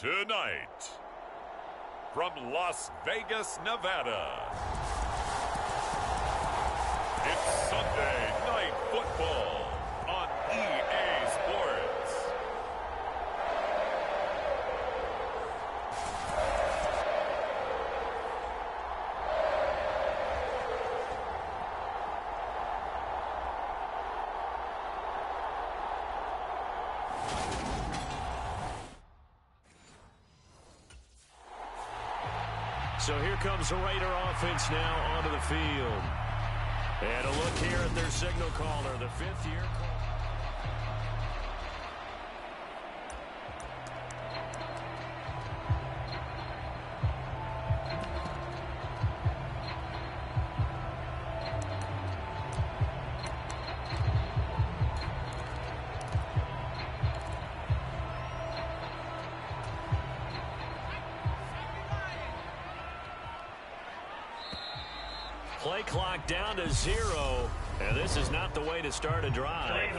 Speaker 1: Tonight, from Las Vegas, Nevada, it's Sunday Night Football on EA Sports.
Speaker 5: So here comes the Raider offense now onto the field. And a look here at their signal caller, the fifth-year call. Play clock down to 0, and this is not the way to start a drive.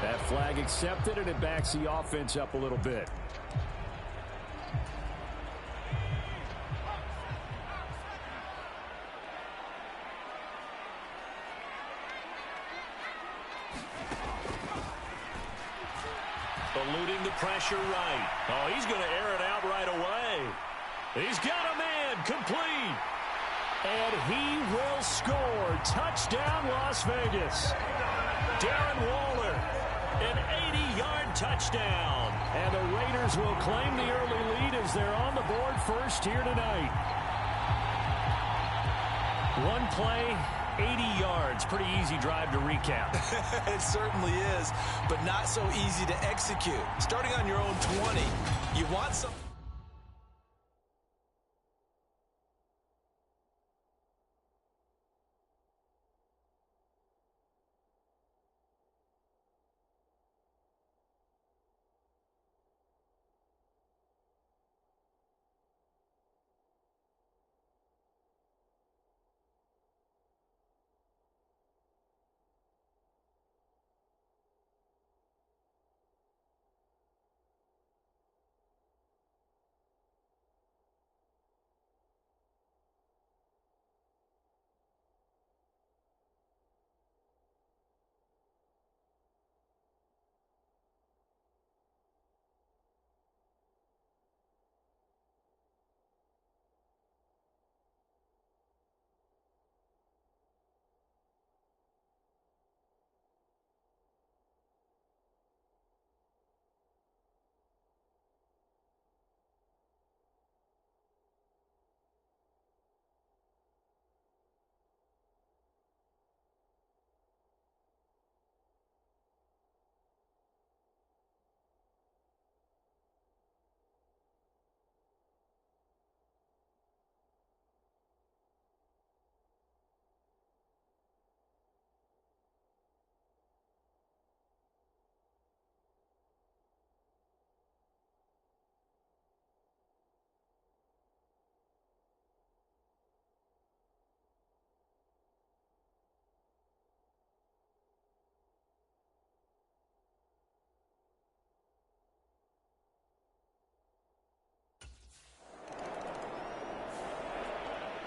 Speaker 5: That flag accepted, and it backs the offense up a little bit. Eluding the pressure right. Oh, he's going to air it out right away. He's got a man complete. And he will score. Touchdown, Las Vegas. Darren Waller, an 80-yard touchdown. And the Raiders will claim the early lead as they're on the board first here tonight. One play, 80 yards. Pretty easy drive to recap.
Speaker 3: It certainly is, but not so easy to execute. Starting on your own 20, you want something.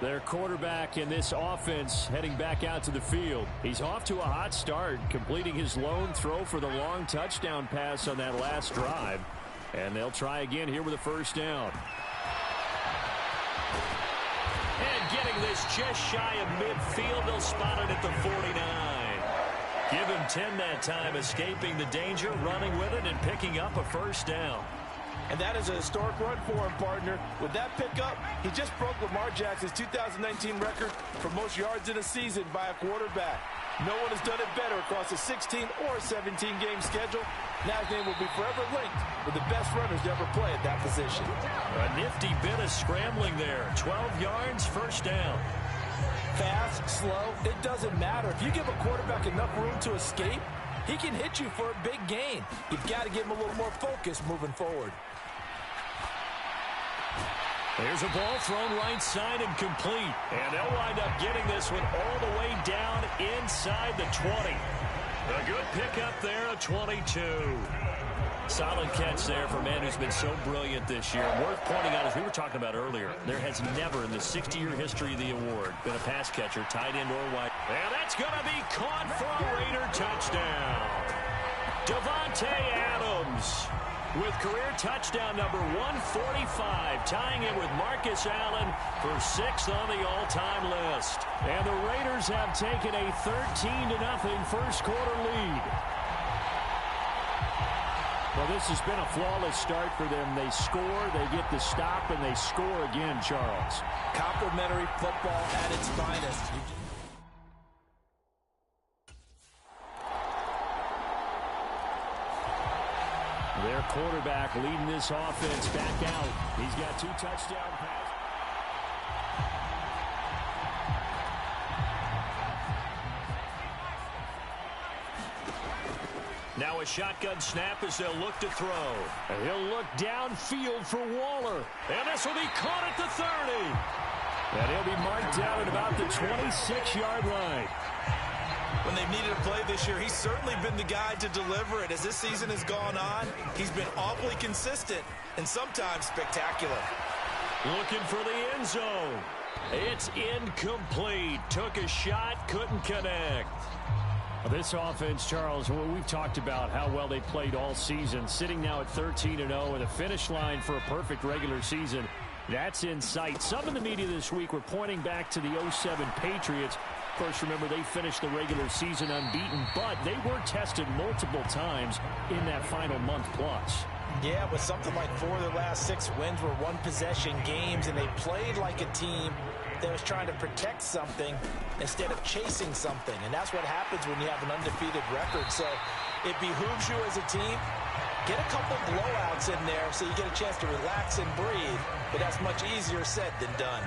Speaker 5: Their quarterback in this offense heading back out to the field. He's off to a hot start, completing his lone throw for the long touchdown pass on that last drive. And they'll try again here with a first down. And getting this just shy of midfield, they'll spot it at the 49. Give him 10 that time, escaping the danger, running with it, and picking up a first down.
Speaker 3: And that is a historic run for him, partner. With that pickup, he just broke Lamar Jackson's 2019 record for most yards in a season by a quarterback. No one has done it better across a 16 or 17-game schedule. Now his name will be forever linked with the best runners to ever play at that position.
Speaker 5: A nifty bit of scrambling there. 12 yards, first down.
Speaker 3: Fast, slow, it doesn't matter. If you give a quarterback enough room to escape, he can hit you for a big gain. You've got to give him a little more focus moving forward.
Speaker 5: There's a ball thrown right side and complete. And they'll wind up getting this one all the way down inside the 20.
Speaker 2: A good pickup there, a 22. Solid catch there for a man who's been so brilliant this year. Worth pointing out, as we were talking about earlier, there has never in the 60-year history of the award been a pass catcher, tight end or wide. And that's going to be caught for a Raider touchdown. Davante Adams with career touchdown number 145, tying it with Marcus Allen for 6th on the all-time list. And the Raiders have taken a 13-0 first quarter lead.
Speaker 5: Well, this has been a flawless start for them. They score, they get the stop, and they score again, Charles.
Speaker 3: Complimentary football at its finest.
Speaker 5: Their quarterback leading this offense back out. He's got 2 touchdown passes.
Speaker 2: Now a shotgun snap as they'll look to throw.
Speaker 5: And he'll look downfield for Waller.
Speaker 2: And this will be caught at the 30.
Speaker 5: And he'll be marked down at about the 26-yard line.
Speaker 3: When they've needed a play this year, he's certainly been the guy to deliver it. As this season has gone on, he's been awfully consistent and sometimes spectacular.
Speaker 2: Looking for the end zone. It's incomplete. Took a shot, couldn't connect.
Speaker 5: This offense, Charles, we've talked about how well they played all season, sitting now at 13-0 and a finish line for a perfect regular season. That's in sight. Some in the media this week were pointing back to the 07 Patriots. Of course, remember, they finished the regular season unbeaten, but they were tested multiple times in that final month plus.
Speaker 3: Yeah, with something like 4 of their last 6 wins were one-possession games, and they played like a team that was trying to protect something instead of chasing something. And that's what happens when you have an undefeated record. So it behooves you as a team, get a couple blowouts in there so you get a chance to relax and breathe. But that's much easier said than done.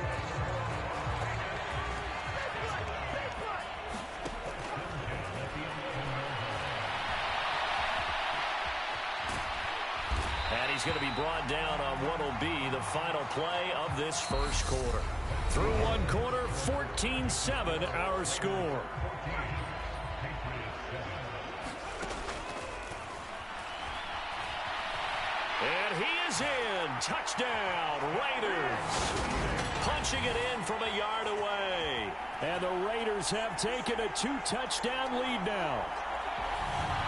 Speaker 2: And he's going to be brought down on what will be the final play of this first quarter. Through one quarter, 14-7 our score. And he is in. Touchdown, Raiders. Punching it in from a yard away.
Speaker 5: And the Raiders have taken a 2-touchdown lead now.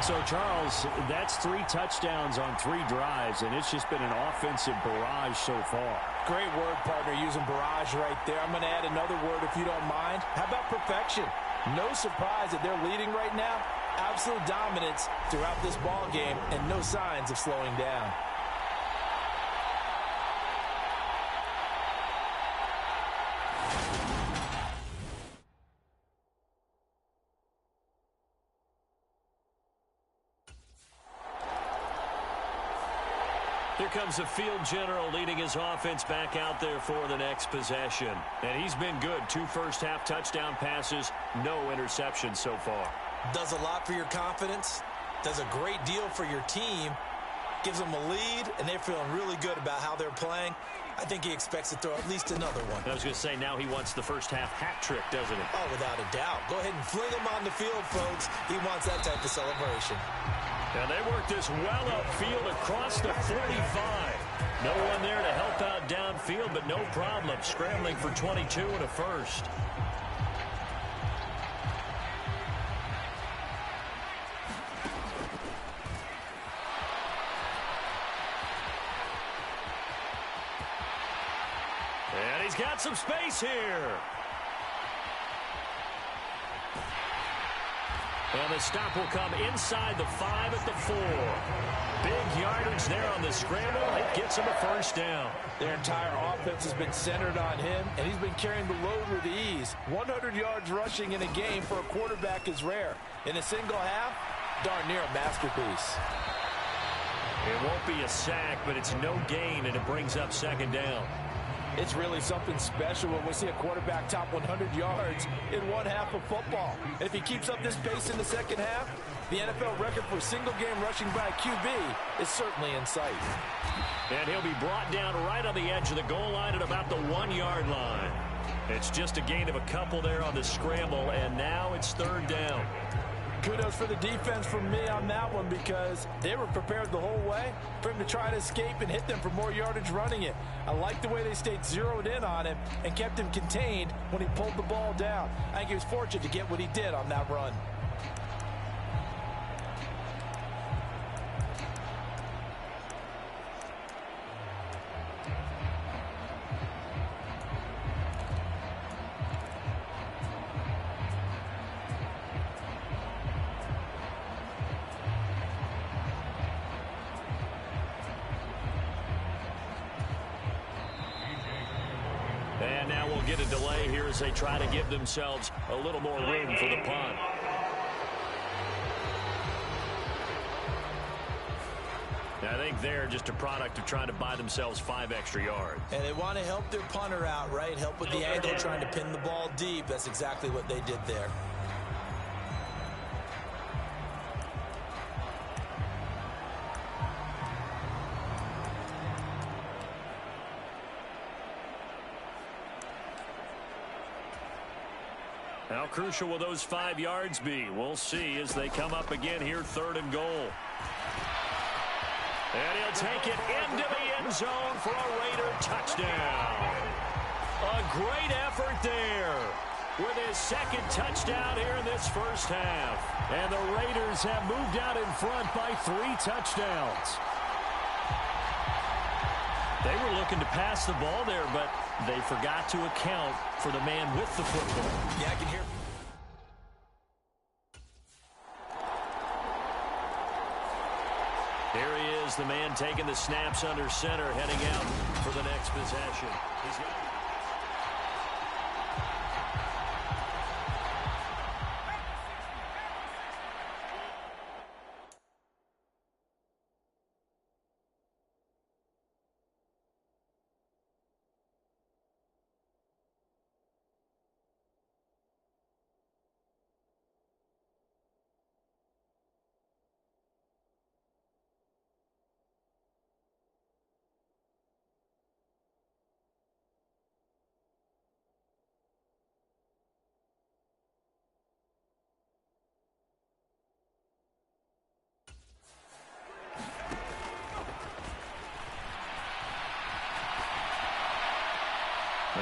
Speaker 5: So, Charles, that's 3 touchdowns on 3 drives, and it's just been an offensive barrage so far.
Speaker 3: Great word, partner, using barrage right there. I'm going to add another word if you don't mind. How about perfection? No surprise that they're leading right now. Absolute dominance throughout this ball game and no signs of slowing down.
Speaker 2: Here comes the field general leading his offense back out there for the next possession. And he's been good. 2 first-half touchdown passes, no interceptions so far.
Speaker 3: Does a lot for your confidence, does a great deal for your team, gives them a lead, and they're feeling really good about how they're playing. I think he expects to throw at least another one.
Speaker 2: I was going to say, now he wants the first-half hat trick, doesn't he?
Speaker 3: Oh, without a doubt. Go ahead and fling him on the field, folks. He wants that type of celebration.
Speaker 2: And they work this well upfield across the 45. No one there to help out downfield, but no problem. Scrambling for 22 and a first. And he's got some space here. And the stop will come inside the 5 at the 4. Big yardage there on the scramble. It gets him a first down.
Speaker 3: Their entire offense has been centered on him, and he's been carrying the load with ease. 100 yards rushing in a game for a quarterback is rare. In a single half, darn near a masterpiece.
Speaker 2: It won't be a sack, but it's no gain, and it brings up second down.
Speaker 3: It's really something special when we see a quarterback top 100 yards in one half of football. And if he keeps up this pace in the second half, the NFL record for single-game rushing by a QB is certainly in sight.
Speaker 2: And he'll be brought down right on the edge of the goal line at about the 1-yard line. It's just a gain of a couple there on the scramble, and now it's third down.
Speaker 3: Kudos for the defense from me on that one because they were prepared the whole way for him to try to escape and hit them for more yardage running it. I like the way they stayed zeroed in on him and kept him contained when he pulled the ball down. I think he was fortunate to get what he did on that run.
Speaker 5: And now we'll get a delay here as they try to give themselves a little more room for the punt. I think they're just a product of trying to buy themselves 5 extra yards.
Speaker 3: And they want to help their punter out, right? Help with the angle, trying to pin the ball deep. That's exactly what they did there.
Speaker 5: How crucial will those 5 yards be? We'll see as they come up again here, 3rd and goal. And he'll take it into the end zone for a Raider touchdown. A great effort there with his 2nd touchdown here in this first half. And the Raiders have moved out in front by 3 touchdowns. They were looking to pass the ball there, but they forgot to account for the man with the football.
Speaker 3: Yeah, I can hear.
Speaker 5: Here he is, the man taking the snaps under center, heading out for the next possession. He's got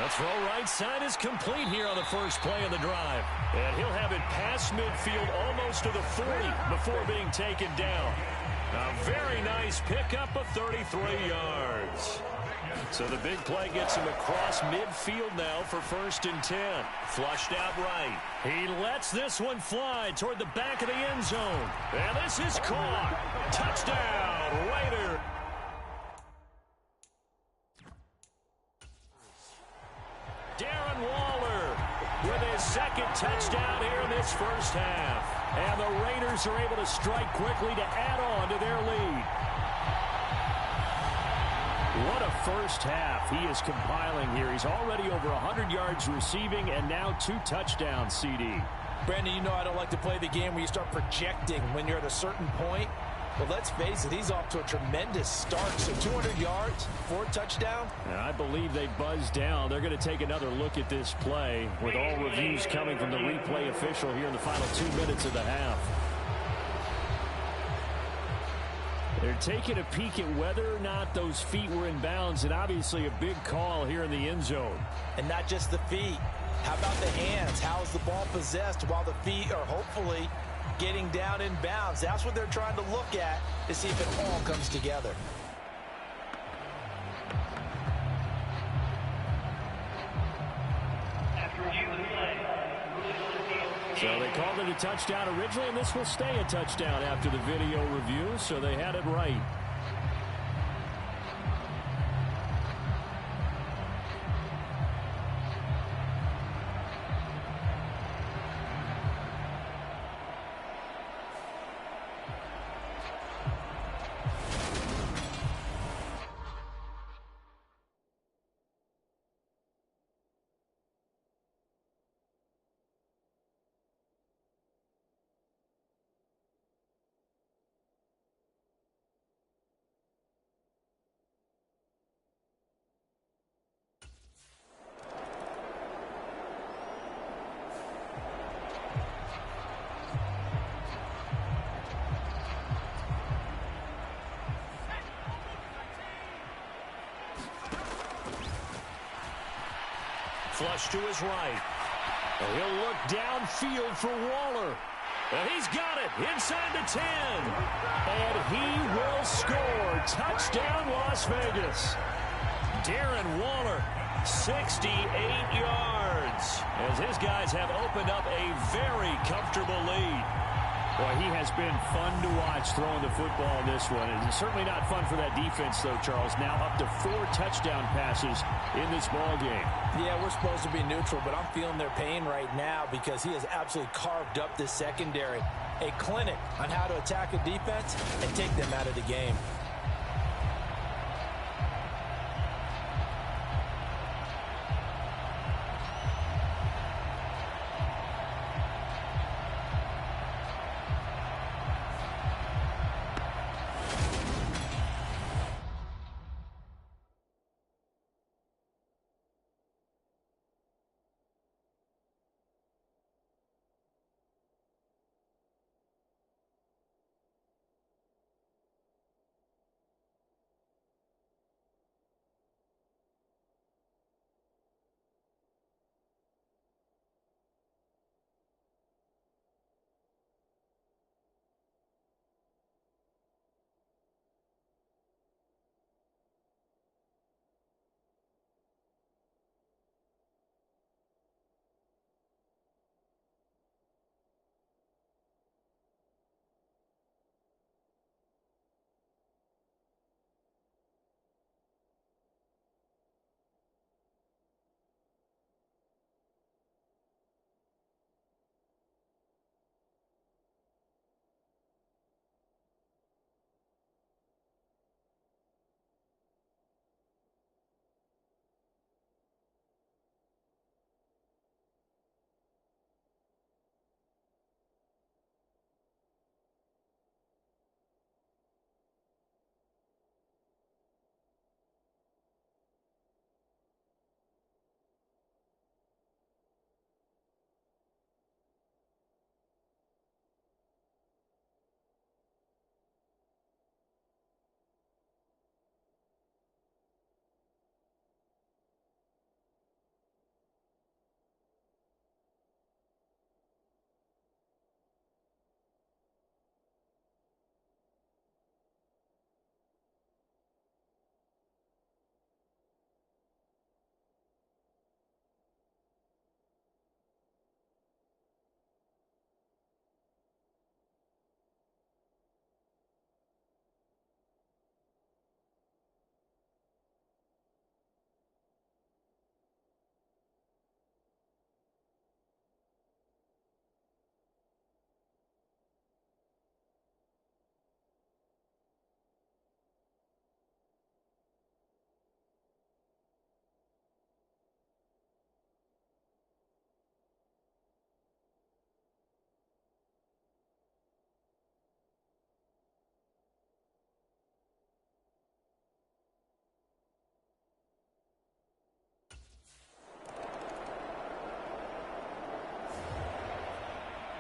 Speaker 5: the throw right side is complete here on the first play of the drive. And he'll have it past midfield almost to the 40 before being taken down. A very nice pickup of 33 yards. So the big play gets him across midfield now for 1st and 10. Flushed out right. He lets this one fly toward the back of the end zone. And this is caught. Touchdown, Raider. Darren Waller with his 2nd touchdown here in this first half. And the Raiders are able to strike quickly to add on to their lead. What a first half he is compiling here. He's already over 100 yards receiving and now 2 touchdowns, CD.
Speaker 3: Brandon, you know I don't like to play the game where you start projecting when you're at a certain point. But let's face it, he's off to a tremendous start. So 200 yards, 4 touchdowns.
Speaker 5: I believe they buzzed down. They're going to take another look at this play with all reviews coming from the replay official here in the final 2 minutes of the half. They're taking a peek at whether or not those feet were in bounds, and obviously a big call here in the end zone.
Speaker 3: And not just the feet. How about the hands? How is the ball possessed while the feet are hopefully getting down in bounds? That's what they're trying to look at to see if it all comes together.
Speaker 5: So they called it a touchdown originally, and this will stay a touchdown after the video review, so they had it right. flush to his right. And he'll look downfield for Waller. And he's got it inside the 10. And he will score. Touchdown, Las Vegas. Darren Waller, 68 yards, as his guys have opened up a very comfortable lead. Boy, he has been fun to watch throwing the football in this one. It's certainly not fun for that defense, though, Charles. Now up to 4 touchdown passes in this ball game. Yeah, we're supposed to be neutral, but I'm feeling their pain right now because he has absolutely carved up this secondary. A clinic on how to attack a defense and take them out of the game.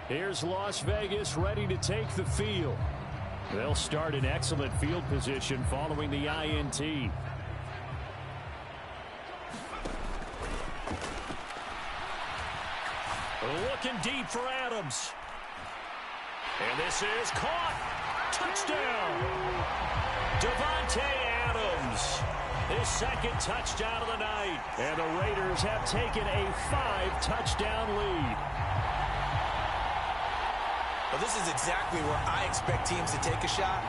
Speaker 5: Here's Las Vegas ready to take the field. They'll start in excellent field position following the INT. Looking deep for Adams. And this is caught. Touchdown. Devontae Adams. His second touchdown of the night. And the Raiders have taken a 5-touchdown lead.
Speaker 3: Well, this is exactly where I expect teams to take a shot.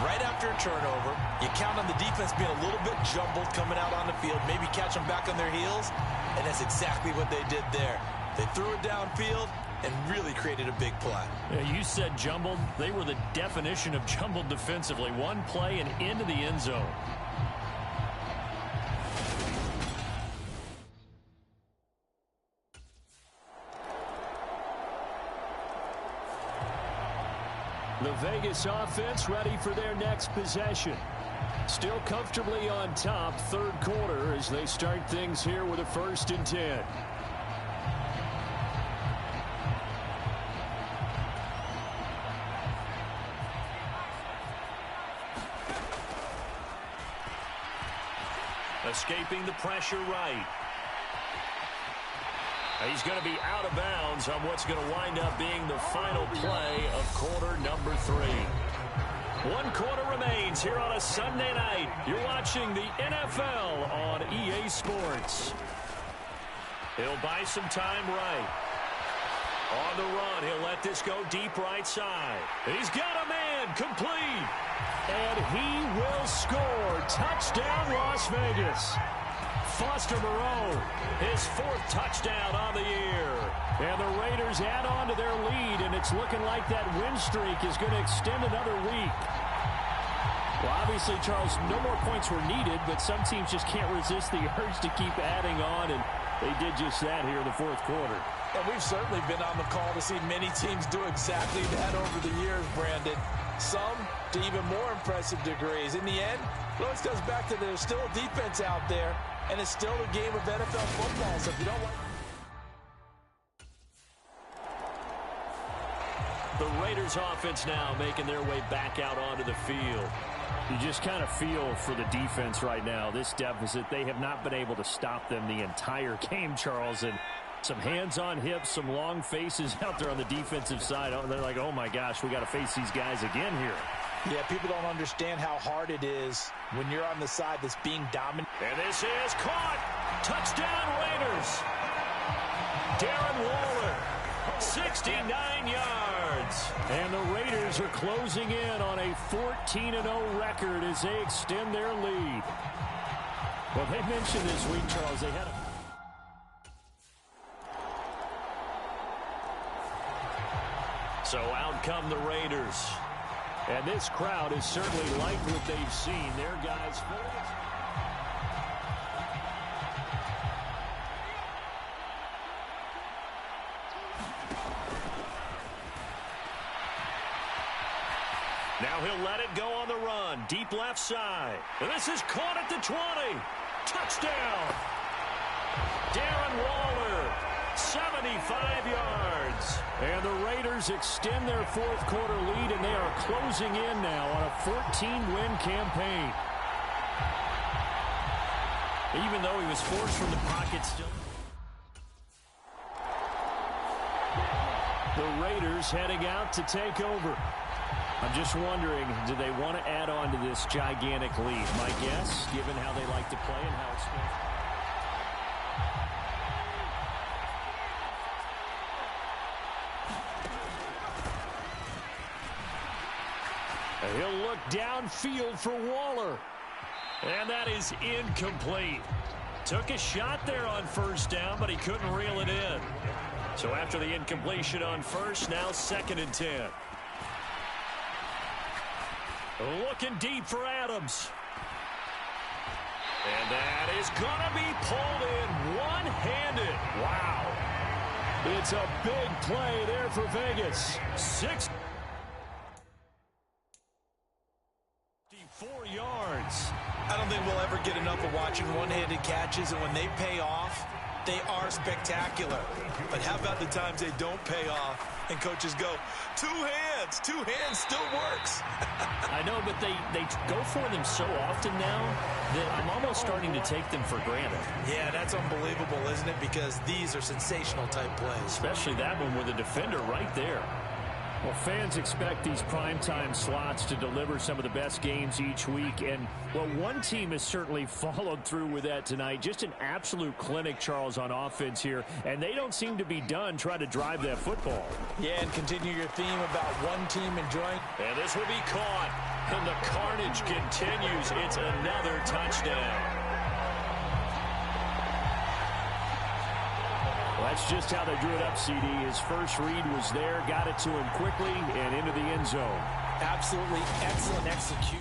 Speaker 3: Right after a turnover, you count on the defense being a little bit jumbled coming out on the field, maybe catch them back on their heels, and that's exactly what they did there. They threw it downfield and really created a big play.
Speaker 5: Yeah, you said jumbled. They were the definition of jumbled defensively. One play and into the end zone. The Vegas offense ready for their next possession. Still comfortably on top, third quarter, as they start things here with a 1st and 10. Escaping the pressure right.
Speaker 2: He's going to be out of bounds on what's going to wind up being the final play of quarter number 3. 1 quarter remains here on a Sunday night. You're watching the NFL on EA Sports. He'll buy some time right. On the run, he'll let this go deep right side. He's got a man, complete. And he will score. Touchdown, Las Vegas. Foster Moreau, his 4th touchdown on the year. And the Raiders add on to their lead, and it's looking like that win streak is going to extend another week. Well, obviously, Charles, no more points were needed, but some teams just can't resist the urge to keep adding on, and they did just that here in the 4th quarter.
Speaker 3: And we've certainly been on the call to see many teams do exactly that over the years, Brandon. Some to even more impressive degrees. In the end, it always goes back to there's still a defense out there, and it's still a game of NFL football. So if you don't like...
Speaker 2: The Raiders offense now making their way back out onto the field.
Speaker 5: You just kind of feel for the defense right now. This deficit, they have not been able to stop them the entire game, Charles. And some hands on hips, some long faces out there on the defensive side. They're like, oh, my gosh, we got to face these guys again here.
Speaker 3: Yeah, people don't understand how hard it is when you're on the side that's being dominant.
Speaker 2: And this is caught. Touchdown, Raiders. Darren Waller, 69 yards. And the Raiders are closing in on a 14-0 record as they extend their lead.
Speaker 5: Well, they mentioned this week, Charles, they had a...
Speaker 2: So out come the Raiders.
Speaker 5: And this crowd has certainly liked what they've seen. Their guys full.
Speaker 2: Now he'll let it go on the run. Deep left side. And this is caught at the 20. Touchdown. Darren Waller, 75 yards.
Speaker 5: And the Raiders extend their 4th quarter lead, and they are closing in now on a 14-win campaign.
Speaker 2: Even though he was forced from the pocket still.
Speaker 5: The Raiders heading out to take over. I'm just wondering, do they want to add on to this gigantic lead? My guess, given how they like to play and how it's been.
Speaker 2: He'll look downfield for Waller. And that is incomplete. Took a shot there on 1st down, but he couldn't reel it in. So after the incompletion on 1st, now 2nd and 10. Looking deep for Adams. And that is going to be pulled in one-handed. Wow.
Speaker 5: It's a big play there for Vegas.
Speaker 2: 64 yards.
Speaker 3: I don't think we'll ever get enough of watching one-handed catches, and when they pay off, they are spectacular. But how about the times they don't pay off and coaches go, 2 hands still works.
Speaker 2: I know, but they go for them so often now that I'm almost starting to take them for granted.
Speaker 3: Yeah, that's unbelievable, isn't it? Because these are sensational type plays.
Speaker 2: Especially that one with the defender right there.
Speaker 5: Well, fans expect these primetime slots to deliver some of the best games each week. And, well, one team has certainly followed through with that tonight. Just an absolute clinic, Charles, on offense here. And they don't seem to be done trying to drive that football.
Speaker 3: Yeah, and continue your theme about one team enjoying.
Speaker 2: And this will be caught. And the carnage continues. It's another touchdown.
Speaker 5: Well, that's just how they drew it up, CD. His first read was there, got it to him quickly, and into the end zone.
Speaker 3: Absolutely excellent execution.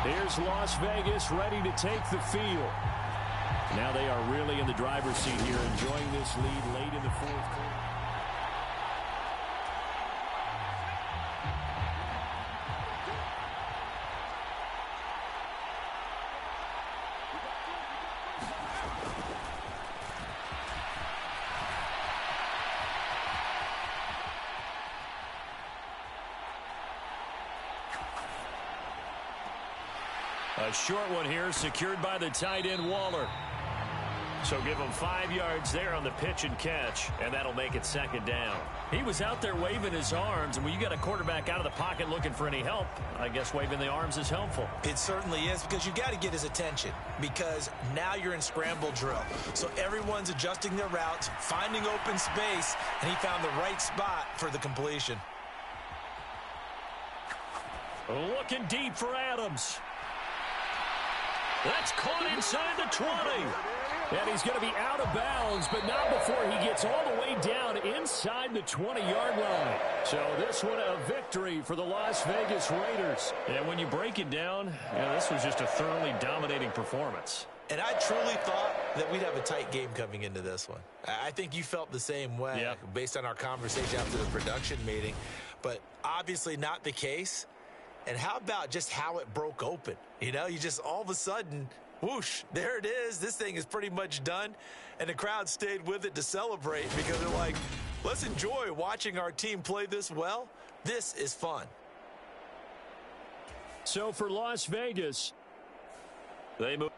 Speaker 5: Here's Las Vegas ready to take the field. Now they are really in the driver's seat here, enjoying this lead late in the 4th quarter. A short one here secured by the tight end Waller. So give him 5 yards there on the pitch and catch, and that'll make it second down. He was out there waving his arms, and when you got a quarterback out of the pocket looking for any help, I guess waving the arms is helpful.
Speaker 3: It certainly is, because you got to get his attention, because now you're in scramble drill. So everyone's adjusting their routes, finding open space, and he found the right spot for the completion.
Speaker 5: Looking deep for Adams. That's caught inside the 20. And he's going to be out of bounds, but not before he gets all the way down inside the 20-yard line. So this one a victory for the Las Vegas Raiders. And when you break it down, this was just a thoroughly dominating performance.
Speaker 3: And I truly thought that we'd have a tight game coming into this one. I think you felt the same way based on our conversation after the production meeting. But obviously not the case. And how about just how it broke open? You just all of a sudden, whoosh, there it is. This thing is pretty much done. And the crowd stayed with it to celebrate because they're like, let's enjoy watching our team play this well. This is fun.
Speaker 5: So for Las Vegas, they move.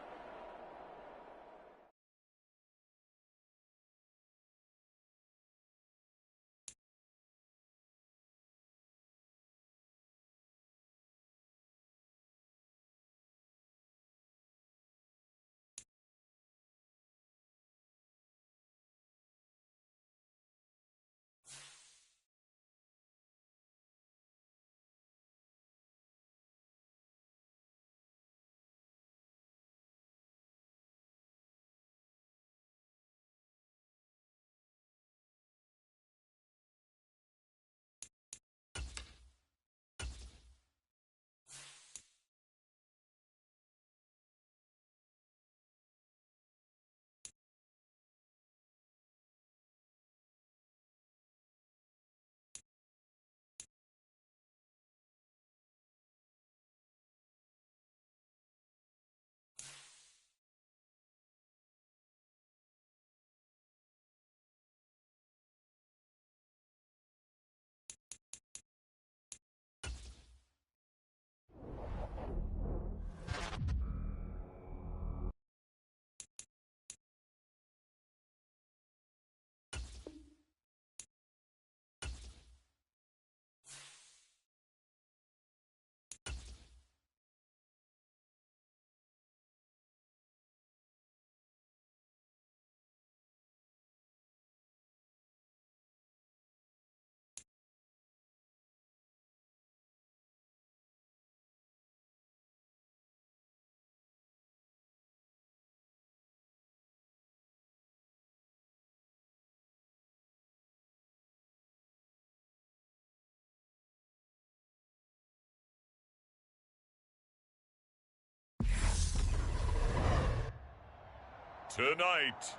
Speaker 1: Tonight,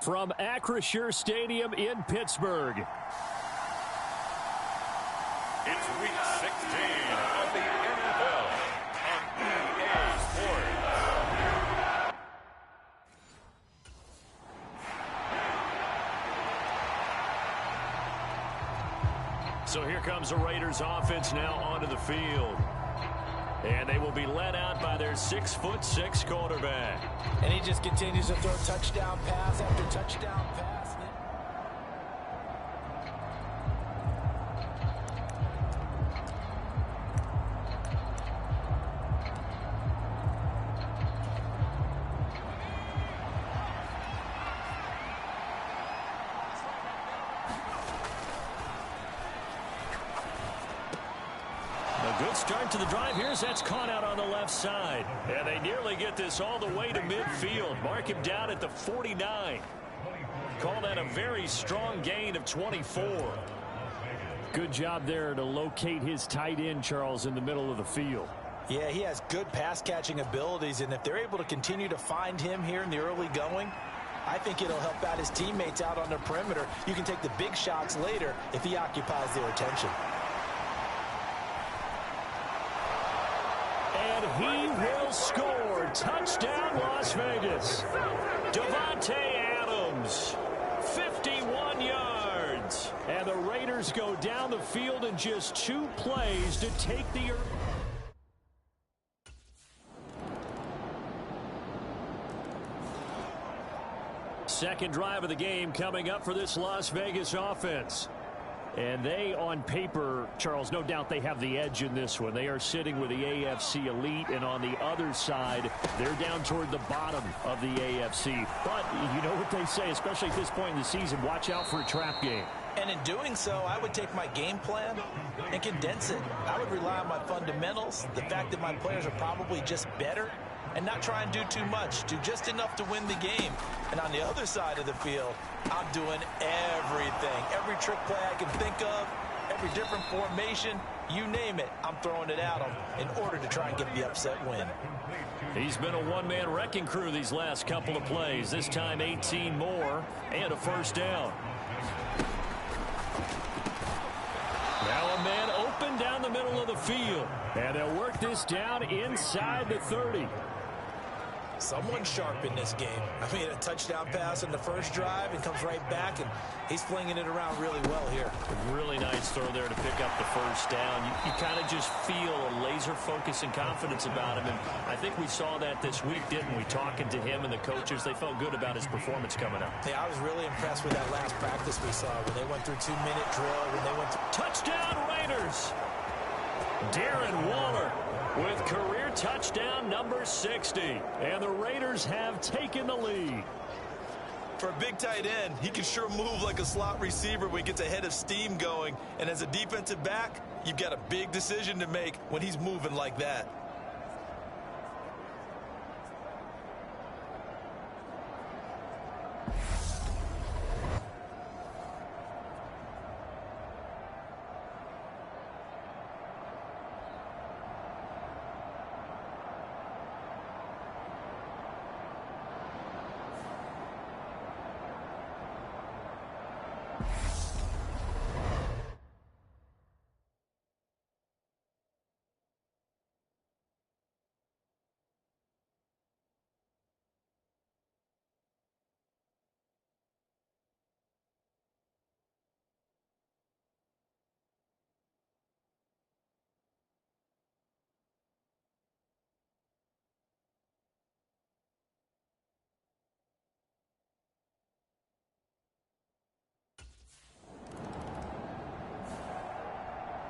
Speaker 5: from Acrisure Stadium in Pittsburgh,
Speaker 1: it's Week 16 of the NFL on EA Sports.
Speaker 5: So here comes the Raiders offense now onto the field. And they will be led out by their 6'6" quarterback.
Speaker 3: And he just continues to throw touchdown pass after touchdown pass.
Speaker 5: Good start to the drive. That's caught out on the left side. And they nearly get this all the way to midfield. Mark him down at the 49. Call that a very strong gain of 24. Good job there to locate his tight end, Charles, in the middle of the field.
Speaker 3: Yeah, he has good pass-catching abilities, and if they're able to continue to find him here in the early going, I think it'll help out his teammates out on the perimeter. You can take the big shots later if he occupies their attention.
Speaker 5: And he will score. Touchdown, Las Vegas. Davante Adams, 51 yards. And the Raiders go down the field in just 2 plays to take the... Second drive of the game coming up for this Las Vegas offense. And they, on paper, Charles, no doubt they have the edge in this one. They are sitting with the AFC elite, and on the other side, they're down toward the bottom of the AFC. But you know what they say, especially at this point in the season, watch out for a trap game.
Speaker 3: And in doing so, I would take my game plan and condense it. I would rely on my fundamentals, the fact that my players are probably just better, and not try and do too much, do just enough to win the game. And on the other side of the field, I'm doing everything. Every trick play I can think of, every different formation, you name it, I'm throwing it at them in order to try and get the upset win.
Speaker 5: He's been a one-man wrecking crew these last couple of plays. This time 18 more and a first down. Now a man open down the middle of the field. And they'll work this down inside the 30.
Speaker 3: Someone sharp in this game. I mean, a touchdown pass in the first drive and comes right back, and he's flinging it around really well here.
Speaker 5: A really nice throw there to pick up the first down. You kind of just feel a laser focus and confidence about him, and I think we saw that this week, didn't we? Talking to him and the coaches, they felt good about his performance coming up.
Speaker 3: Yeah, I was really impressed with that last practice we saw when they went through 2-minute drill, when they went through...
Speaker 5: Touchdown Raiders! Darren Waller with career touchdown number 60. And the Raiders have taken the lead.
Speaker 3: For a big tight end, he can sure move like a slot receiver when he gets a head of steam going. And as a defensive back, you've got a big decision to make when he's moving like that.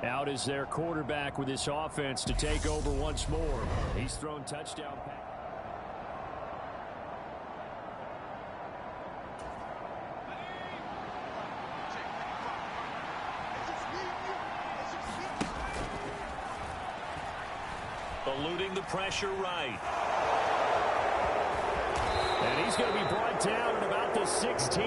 Speaker 5: Out is their quarterback with this offense to take over once more. He's thrown touchdown pass. Eluding the pressure right. And he's going to be brought down at about the 16.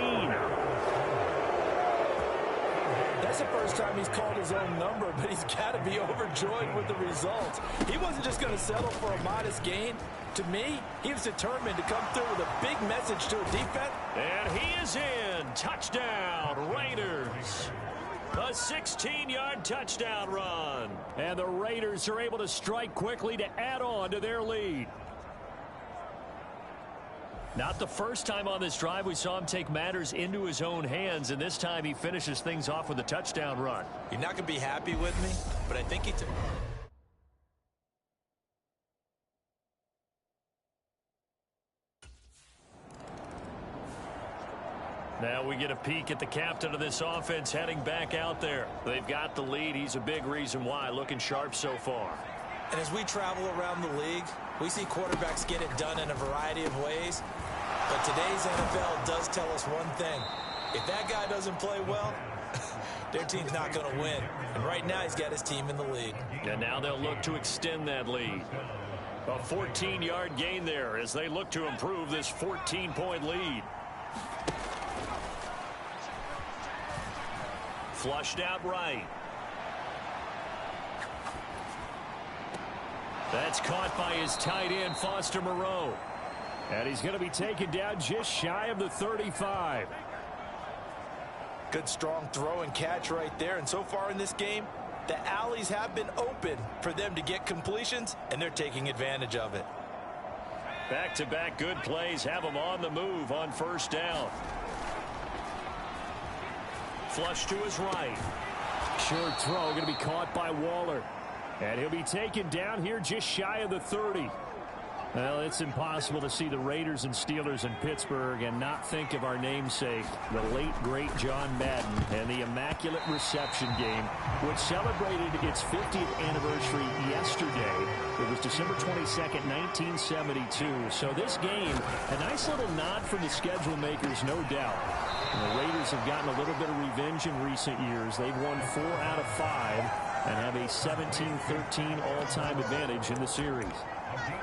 Speaker 3: That's the first time he's called his own number, but he's got to be overjoyed with the results. He wasn't just going to settle for a modest gain. To me, he was determined to come through with a big message to a defense.
Speaker 5: And he is in. Touchdown, Raiders. A 16-yard touchdown run. And the Raiders are able to strike quickly to add on to their lead. Not the first time on this drive we saw him take matters into his own hands, and this time he finishes things off with a touchdown run.
Speaker 3: You're not going to be happy with me, but I think he took...
Speaker 5: Now we get a peek at the captain of this offense heading back out there. They've got the lead. He's a big reason why. Looking sharp so far.
Speaker 3: And as we travel around the league, we see quarterbacks get it done in a variety of ways. But today's NFL does tell us one thing. If that guy doesn't play well, their team's not going to win. And right now he's got his team in the lead.
Speaker 5: And now they'll look to extend that lead. A 14-yard gain there as they look to improve this 14-point lead. Flushed out right. That's caught by his tight end, Foster Moreau. And he's going to be taken down just shy of the 35.
Speaker 3: Good strong throw and catch right there. And so far in this game, the alleys have been open for them to get completions, and they're taking advantage of it.
Speaker 5: Back-to-back good plays have them on the move on first down. Flush to his right. Short throw going to be caught by Waller. And he'll be taken down here just shy of the 30. Well, it's impossible to see the Raiders and Steelers in Pittsburgh and not think of our namesake, the late, great John Madden, and the Immaculate Reception game, which celebrated its 50th anniversary yesterday. It was December 22nd, 1972. So this game, a nice little nod from the schedule makers, no doubt. And the Raiders have gotten a little bit of revenge in recent years. They've won 4 out of 5 and have a 17-13 all-time advantage in the series.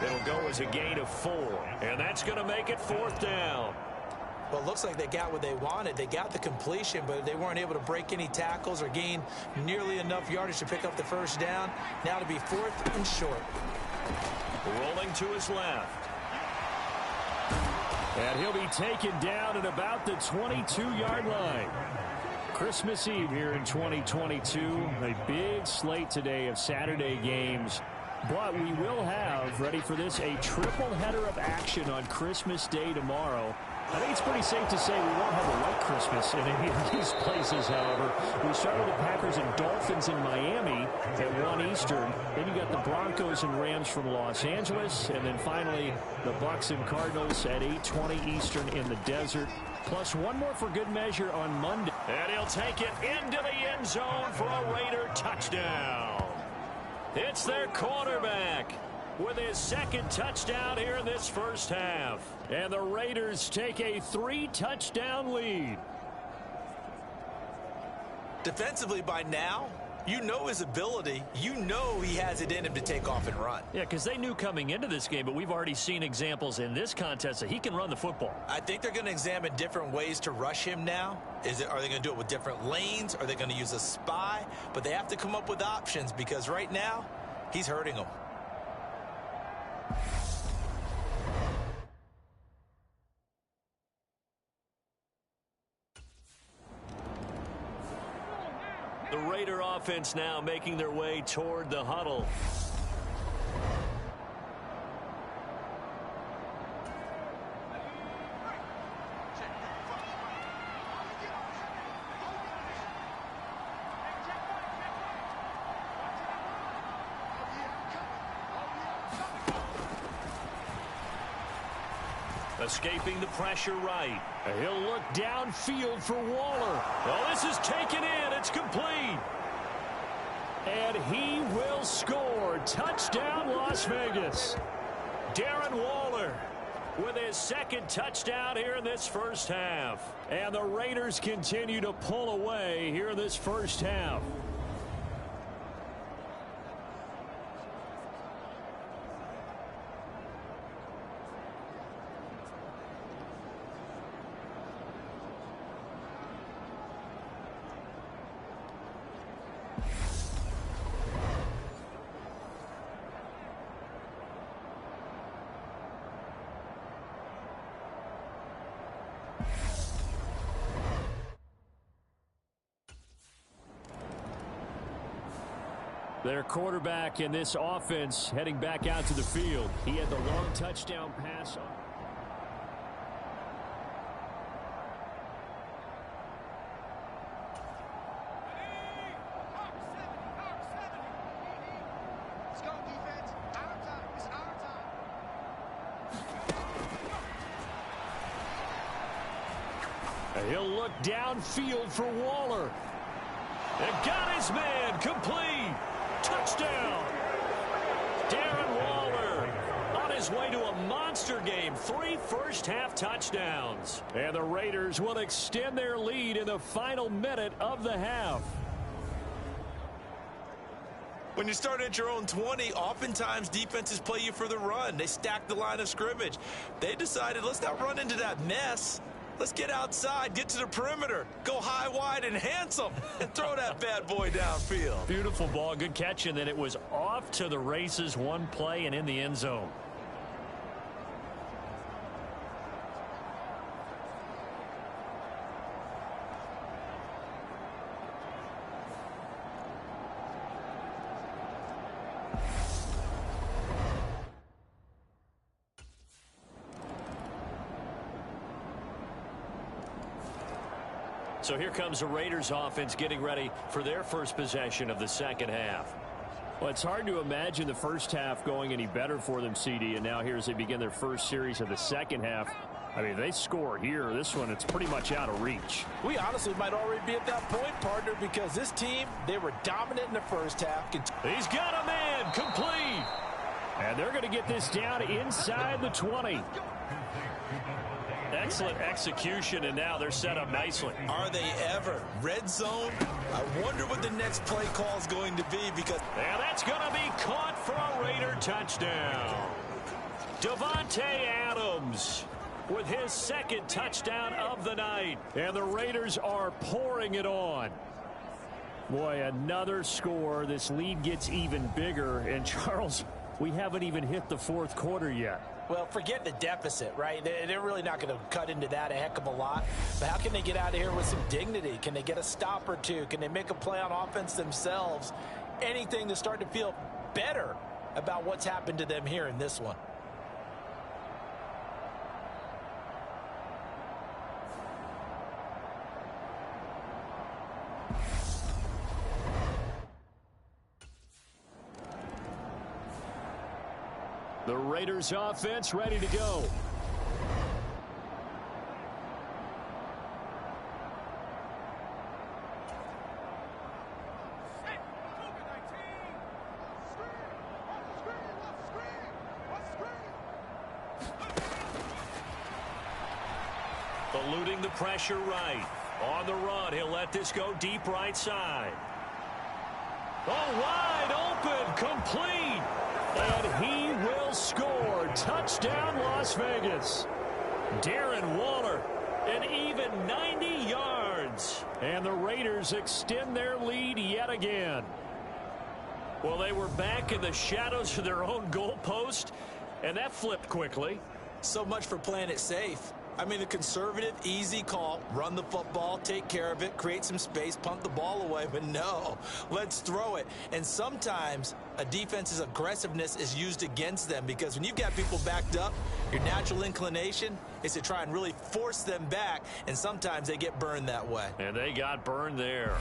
Speaker 2: It'll go as a gain of 4, and that's going to make it 4th down.
Speaker 3: Well, it looks like they got what they wanted. They got the completion, but they weren't able to break any tackles or gain nearly enough yardage to pick up the first down. Now to be 4th and short.
Speaker 2: Rolling to his left.
Speaker 5: And he'll be taken down at about the 22-yard line. Christmas Eve here in 2022. A big slate today of Saturday games. But we will have, ready for this, a triple header of action on Christmas Day tomorrow. I think it's pretty safe to say we won't have a white Christmas in any of these places, however. We start with the Packers and Dolphins in Miami at 1 Eastern. Then you got the Broncos and Rams from Los Angeles. And then finally, the Bucs and Cardinals at 8:20 Eastern in the desert. Plus one more for good measure on Monday.
Speaker 2: And he'll take it into the end zone for a Raider touchdown. It's their quarterback with his second touchdown here in this first half.
Speaker 5: And the Raiders take a 3-touchdown lead.
Speaker 3: Defensively by now, you know his ability. You know he has it in him to take off and run.
Speaker 5: Yeah, because they knew coming into this game, but we've already seen examples in this contest that he can run the football.
Speaker 3: I think they're going to examine different ways to rush him now. Are they going to do it with different lanes? Are they going to use a spy? But they have to come up with options because right now, he's hurting them.
Speaker 2: The Raider offense now making their way toward the huddle. Escaping the pressure right.
Speaker 5: He'll look downfield for Waller.
Speaker 2: Oh, this is taken in. It's complete.
Speaker 5: And he will score. Touchdown, Las Vegas.
Speaker 2: Darren Waller with his second touchdown here in this first half.
Speaker 5: And the Raiders continue to pull away here in this first half. Their quarterback in this offense heading back out to the field. He had the long touchdown pass. He'll look downfield for Waller.
Speaker 2: And got his man complete. Touchdown. Darren Waller on his way to a monster game. 3 first-half touchdowns.
Speaker 5: And the Raiders will extend their lead in the final minute of the half.
Speaker 3: When you start at your own 20, oftentimes defenses play you for the run. They stack the line of scrimmage. They decided, let's not run into that mess. Let's get outside, get to the perimeter, go high, wide, and handsome, and throw that bad boy downfield.
Speaker 5: Beautiful ball, good catch, and then it was off to the races, one play and in the end zone.
Speaker 2: So here comes the Raiders offense getting ready for their first possession of the second half.
Speaker 5: Well, it's hard to imagine the first half going any better for them, CD, and now here as they begin their first series of the second half. I mean, they score here. This one, it's pretty much out of reach.
Speaker 3: We honestly might already be at that point, partner, because this team, they were dominant in the first half.
Speaker 5: He's got a man, complete. And they're going to get this down inside the 20. Excellent execution, and now they're set up nicely.
Speaker 3: Are they ever? Red zone? I wonder what the next play call is going to be because...
Speaker 5: And that's going to be caught for a Raider touchdown. Davante Adams with his second touchdown of the night. And the Raiders are pouring it on. Boy, another score. This lead gets even bigger. And, Charles, we haven't even hit the fourth quarter yet.
Speaker 3: Well, forget the deficit, right? They're really not going to cut into that a heck of a lot. But how can they get out of here with some dignity? Can they get a stop or two? Can they make a play on offense themselves? Anything to start to feel better about what's happened to them here in this one.
Speaker 5: The Raiders offense ready to go. Eluding the pressure right. On the run, he'll let this go deep right side. Oh, wide open, complete. And he will score. Touchdown, Las Vegas. Darren Waller, an even 90 yards. And the Raiders extend their lead yet again. Well, they were back in the shadows of their own goalpost, and that flipped quickly.
Speaker 3: So much for playing it safe. I mean, the conservative, easy call, run the football, take care of it, create some space, punt the ball away. But no, let's throw it. And sometimes a defense's aggressiveness is used against them because when you've got people backed up, your natural inclination is to try and really force them back, and sometimes they get burned that way.
Speaker 5: And they got burned there.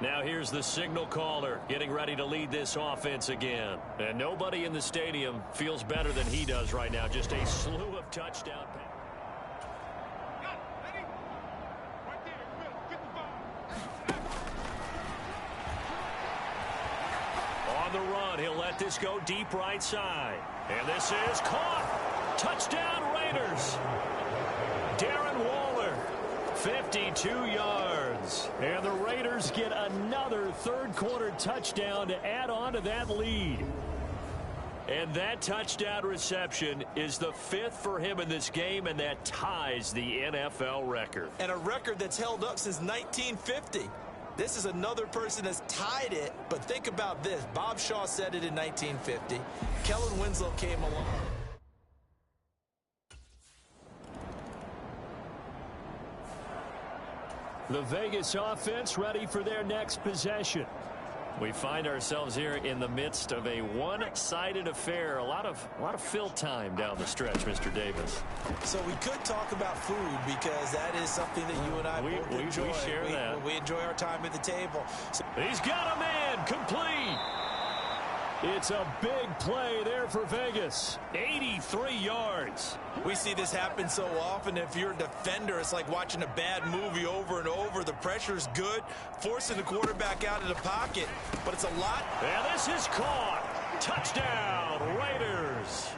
Speaker 5: Now here's the signal caller getting ready to lead this offense again. And nobody in the stadium feels better than he does right now. Just a slew of touchdown passes. On the run, he'll let this go deep right side. And this is caught. Touchdown Raiders. Darren Waller, 52 yards. And the Raiders get another third-quarter touchdown to add on to that lead. And that touchdown reception is the 5th for him in this game, and that ties the NFL record.
Speaker 3: And a record that's held up since 1950. This is another person that's tied it, but think about this. Bob Shaw said it in 1950. Kellen Winslow came along.
Speaker 5: The Vegas offense ready for their next possession. We find ourselves here in the midst of a one-sided affair. A lot of fill time down the stretch, Mr. Davis.
Speaker 3: So we could talk about food because that is something that you and I both enjoy.
Speaker 5: We share that.
Speaker 3: We enjoy our time at the table. So
Speaker 5: he's got a man, complete. It's a big play there for Vegas. 83 yards.
Speaker 3: We see this happen so often. If you're a defender, it's like watching a bad movie over and over. The pressure's good, forcing the quarterback out of the pocket, but it's a lot.
Speaker 5: And this is caught. Touchdown, Raiders.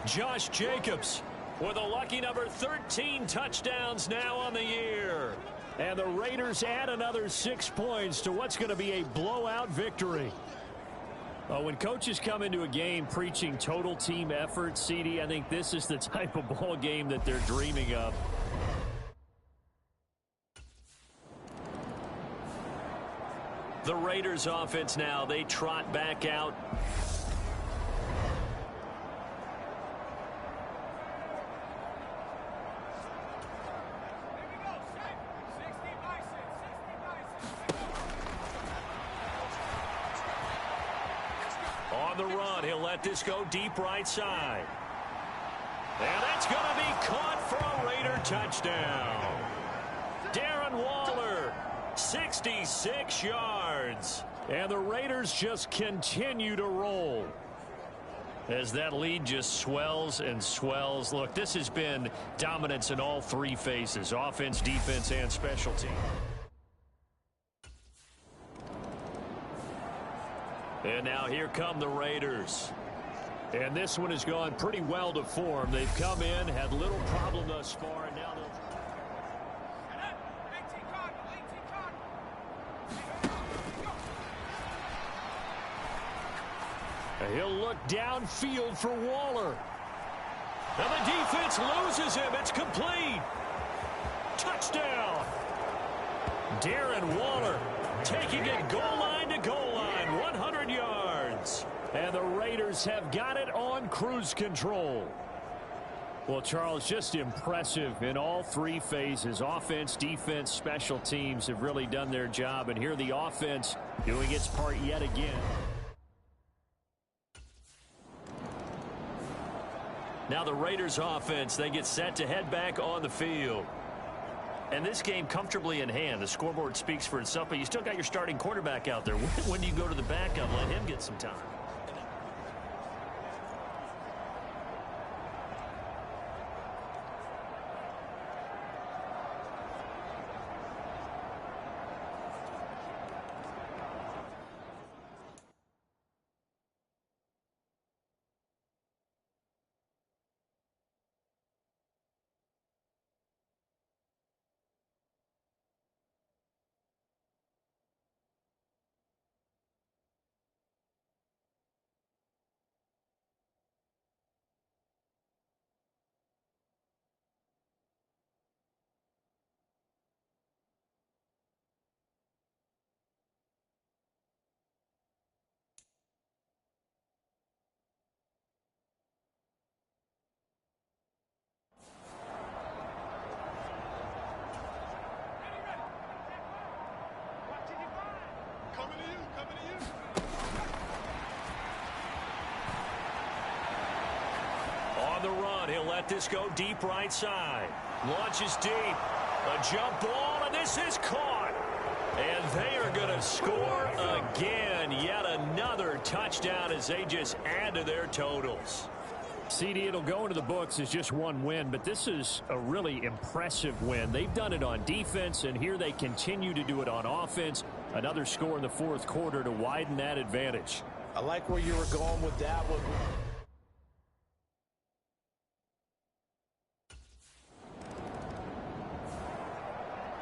Speaker 5: Josh Jacobs with a lucky number 13 touchdowns now on the year. And the Raiders add another 6 points to what's going to be a blowout victory. When coaches come into a game preaching total team effort, CD, I think this is the type of ball game that they're dreaming of. The Raiders offense now, they trot back out. On the run, he'll let this go deep right side. And that's going to be caught for a Raider touchdown. 66 yards. And the Raiders just continue to roll as that lead just swells and swells. Look, this has been dominance in all three phases, offense, defense, and special team. And now here come the Raiders. And this one has gone pretty well to form. They've come in, had little problem thus far, and now they'll... He'll look downfield for Waller. And the defense loses him. It's complete. Touchdown. Darren Waller taking it goal line to goal line. 100 yards. And the Raiders have got it on cruise control. Well, Charles, just impressive in all three phases. Offense, defense, special teams have really done their job. And here the offense doing its part yet again. Now the Raiders offense, they get set to head back on the field. And this game comfortably in hand. The scoreboard speaks for itself, but you still got your starting quarterback out there. When do you go to the backup? Let him get some time. On the run, he'll let this go deep right side. Launches deep. A jump ball, and this is caught. And they are going to score again. Yet another touchdown as they just add to their totals. CD, it'll go into the books as just one win, but this is a really impressive win. They've done it on defense, and here they continue to do it on offense. Another score in the fourth quarter to widen that advantage.
Speaker 3: I like where you were going with that one.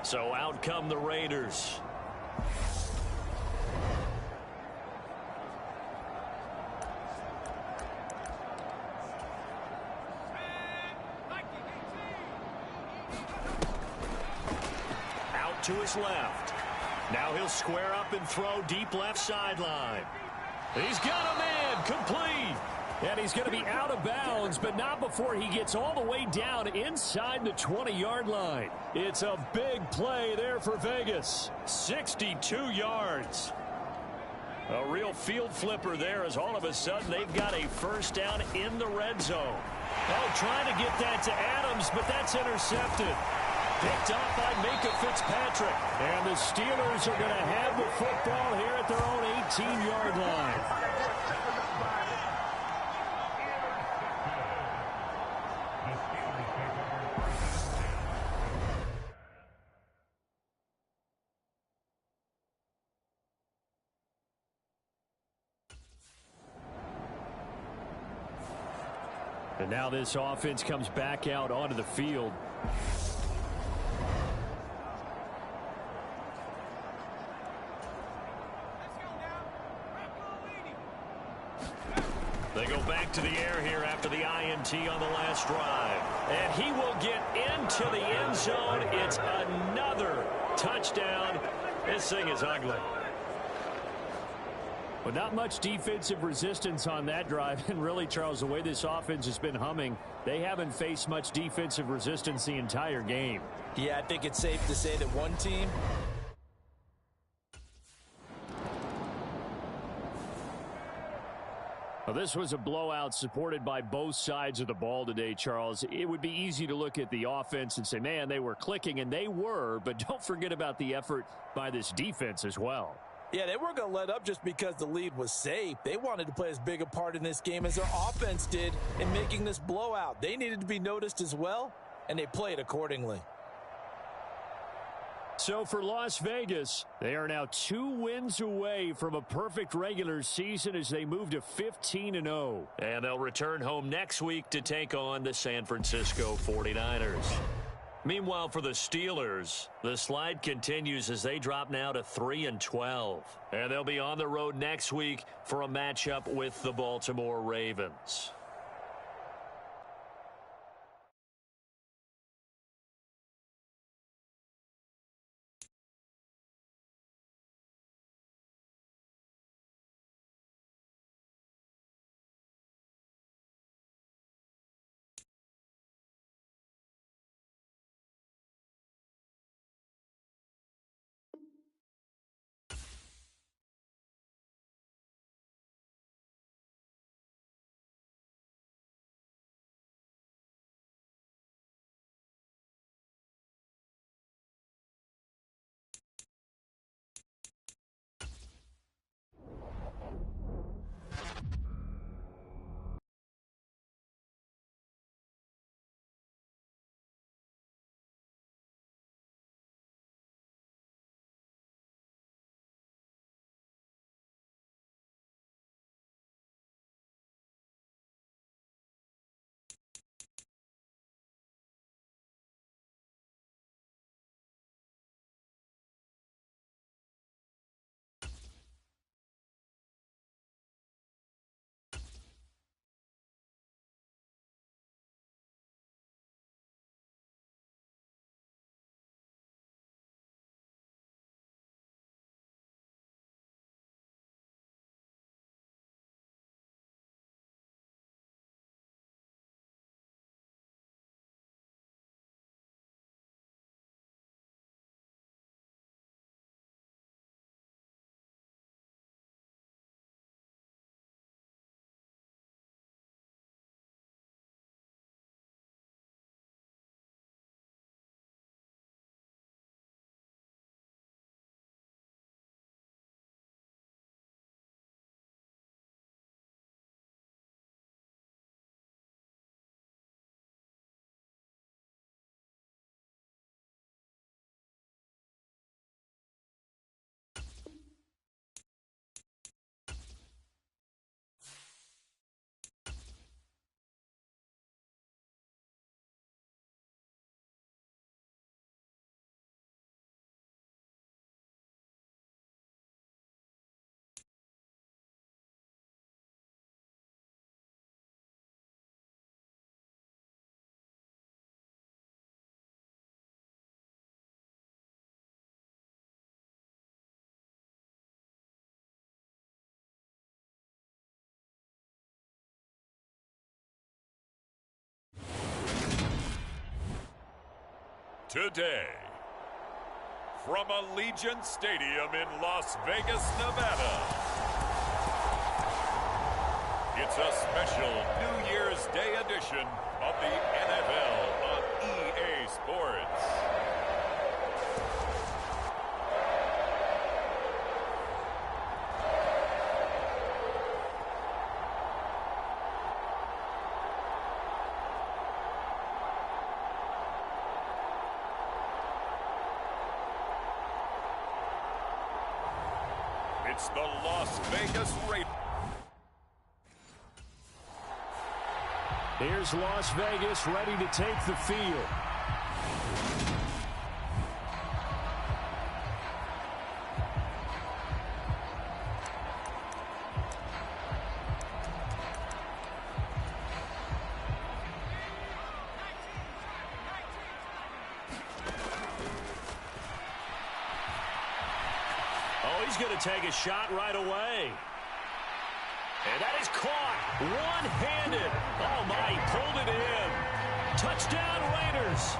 Speaker 5: So out come the Raiders. Out to his left. Now he'll square up and throw deep left sideline. He's got a man, complete. And he's going to be out of bounds, but not before he gets all the way down inside the 20-yard line. It's a big play there for Vegas. 62 yards. A real field flipper there as all of a sudden they've got a first down in the red zone. Oh, trying to get that to Adams, but that's intercepted. Picked up by Minka Fitzpatrick. And the Steelers are going to have the football here at their own 18-yard line. And now this offense comes back out onto the field. They go back to the air here after the INT on the last drive. And he will get into the end zone. It's another touchdown. This thing is ugly. But not much defensive resistance on that drive. And really, Charles, the way this offense has been humming, they haven't faced much defensive resistance the entire game.
Speaker 3: Yeah, I think it's safe to say that one team...
Speaker 5: Well, this was a blowout supported by both sides of the ball today, Charles. It would be easy to look at the offense and say, man, they were clicking, and they were, but don't forget about the effort by this defense as well.
Speaker 3: Yeah, they weren't going to let up just because the lead was safe. They wanted to play as big a part in this game as their offense did in making this blowout. They needed to be noticed as well, and they played accordingly.
Speaker 5: So for Las Vegas, they are now 2 wins away from a perfect regular season as they move to 15-0.
Speaker 2: And they'll return home next week to take on the San Francisco 49ers. Meanwhile, for the Steelers, the slide continues as they drop now to 3-12. And they'll be on the road next week for a matchup with the Baltimore Ravens.
Speaker 1: Today, from Allegiant Stadium in Las Vegas, Nevada, it's a special New Year's Day edition of the NFL on EA Sports. It's the Las Vegas Raiders.
Speaker 5: Here's Las Vegas ready to take the field.
Speaker 2: He's going to take a shot right away. And that is caught one-handed. Oh, my, he pulled it in. Touchdown, Raiders.